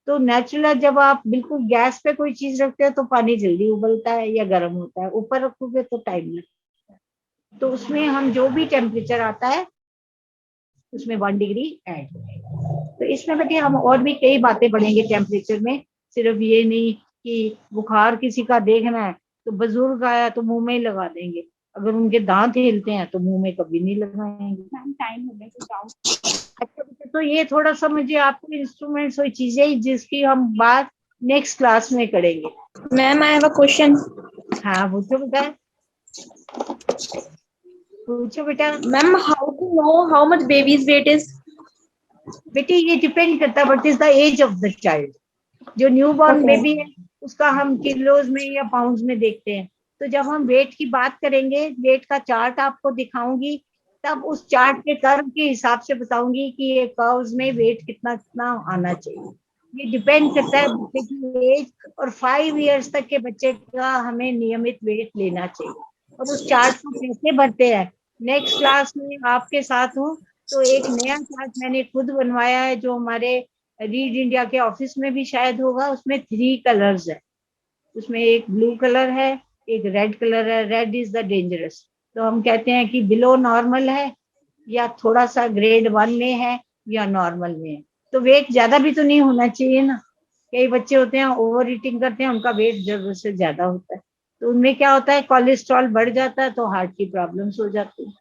तो नेचुरल जब आप बिल्कुल गैस पे कोई चीज रखते हो तो पानी जल्दी उबलता है या गर्म होता है, ऊपर रखोगे तो टाइम लगता है। तो उसमें हम जो भी टेम्परेचर आता है उसमें 1 डिग्री ऐड होगा। तो इसमें बेटे हम और भी कई बातें पढ़ेंगे टेम्परेचर में, सिर्फ ये नहीं कि बुखार किसी का देखना है तो बुजुर्ग आया तो मुंह में ही लगा देंगे, अगर उनके दांत हिलते हैं तो मुंह में कभी नहीं लगाएंगे। टाइम हो गया तो जाओ। अच्छा बेटे, तो ये थोड़ा सा मुझे आपको इंस्ट्रूमेंट्स और चीजें जिसकी हम बात नेक्स्ट क्लास में करेंगे। Ma'am I have a question. हाँ पूछो बेटा, पूछो बेटा। Ma'am how to know how much babies weight is? बेटे ये डिपेंड करता है what is the age of the child. जो न्यू बॉर्न ओके। बेबी है उसका हम किलोज में या पाउंड्स में देखते हैं। तो जब हम वेट की बात करेंगे, वेट का चार्ट आपको दिखाऊंगी, तब उस चार्ट के कर्व के हिसाब से बताऊंगी कि ये कर्व्स में वेट कितना कितना आना चाहिए। ये डिपेंड करता है बच्चे की एज, और 5 इयर्स तक के बच्चे का हमें नियमित वेट लेना चाहिए। और उस चार्ट को कैसे भरते हैं नेक्स्ट क्लास में आपके साथ हूँ। तो एक नया चार्ट मैंने खुद बनवाया है जो हमारे रीड इंडिया के ऑफिस में भी शायद होगा। उसमें 3 कलर्स है, उसमें एक ब्लू कलर है, एक रेड कलर है, रेड इज द डेंजरस। तो हम कहते हैं कि बिलो नॉर्मल है या थोड़ा सा ग्रेड 1 में है या नॉर्मल में है। तो वेट ज्यादा भी तो नहीं होना चाहिए ना। कई बच्चे होते हैं ओवर ईटिंग करते हैं, उनका वेट जरूरत से ज्यादा होता है, तो उनमें क्या होता है, कोलेस्ट्रॉल बढ़ जाता है, तो हार्ट की प्रॉब्लम्स हो जाती है।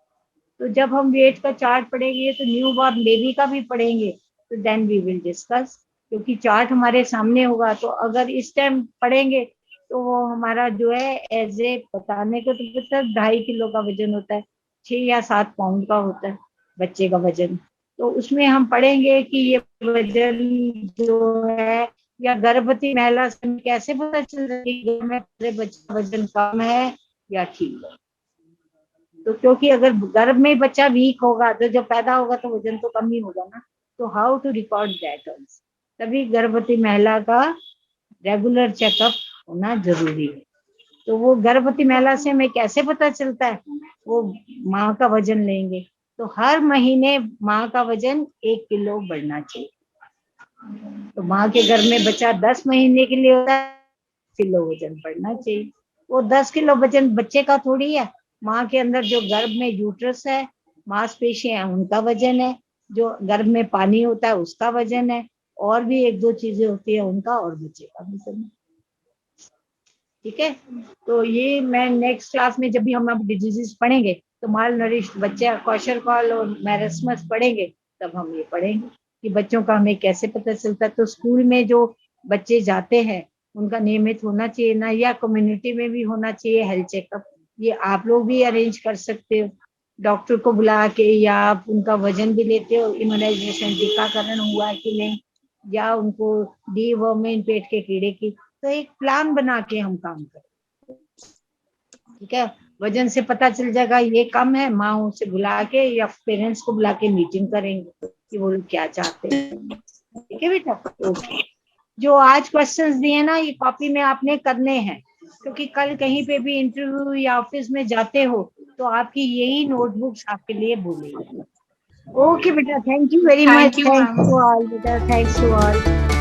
तो जब हम वेट का चार्ट पढ़ेंगे तो न्यू बॉर्न बेबी का भी पढ़ेंगे, तो देन वी विल डिस्कस, क्योंकि चार्ट हमारे सामने होगा। तो अगर इस टाइम पढ़ेंगे तो वो हमारा जो है एज ए बताने को तो पता 2.5 किलो का वजन होता है, 6 या 7 पाउंड का होता है बच्चे का वजन। तो उसमें हम पढ़ेंगे कि ये वजन जो है, या गर्भवती महिला से कैसे पता चल रहा है कि मेरे बच्चे का वजन कम है या ठीक है। तो क्योंकि अगर गर्भ में बच्चा वीक होगा तो जब पैदा होगा तो वजन तो कम ही होगा ना। तो how to record that also, तभी गर्भवती महिला का रेगुलर चेकअप होना जरूरी है। तो वो गर्भवती महिला से हमें कैसे पता चलता है, वो माँ का वजन लेंगे, तो हर महीने माँ का वजन 1 किलो बढ़ना चाहिए। तो माँ के गर्भ में बच्चा 10 महीने के लिए होता है, किलो वजन बढ़ना चाहिए। वो 10 किलो वजन बच्चे का थोड़ी है, माँ के अंदर जो गर्भ में यूट्रस है, मांसपेशियां हैं, उनका वजन है, जो गर्भ में पानी होता है उसका वजन है, और भी 1-2 चीजें होती है उनका, और बच्चे का वजन है। ठीक है। तो ये मैं नेक्स्ट क्लास में जब भी हम अब डिजीजेस पढ़ेंगे तो माल नरिश्ड बच्चे क्वेशरकॉल और मैरस्मस पढ़ेंगे, तब हम ये पढ़ेंगे कि बच्चों का हमें कैसे पता चलता है। तो स्कूल में जो बच्चे जाते हैं उनका नियमित होना चाहिए ना, या कम्युनिटी में भी होना चाहिए हेल्थ चेकअप। ये आप लोग भी अरेंज कर सकते हो, डॉक्टर को बुला के, या आप उनका वजन भी लेते हो, इम्यूनाइजेशन टीकाकरण हुआ है कि नहीं, या उनको डीवर्मिंग पेट के कीड़े की। तो एक प्लान बना के हम काम करें। ठीक है, वजन से पता चल जाएगा ये कम है, माँ से बुला के या पेरेंट्स को बुला के मीटिंग करेंगे कि वो लोग क्या चाहते हैं। ठीक है बेटा। ओके, जो आज क्वेश्चंस दिए ना ये कॉपी में आपने करने हैं, क्योंकि कल कहीं पे भी इंटरव्यू या ऑफिस में जाते हो तो आपकी यही नोटबुक्स आपके लिए बोलेगी। ओके बेटा, thank you very much, Thank you, thanks ma'am. To all बेटा, थैंक्स टू ऑल।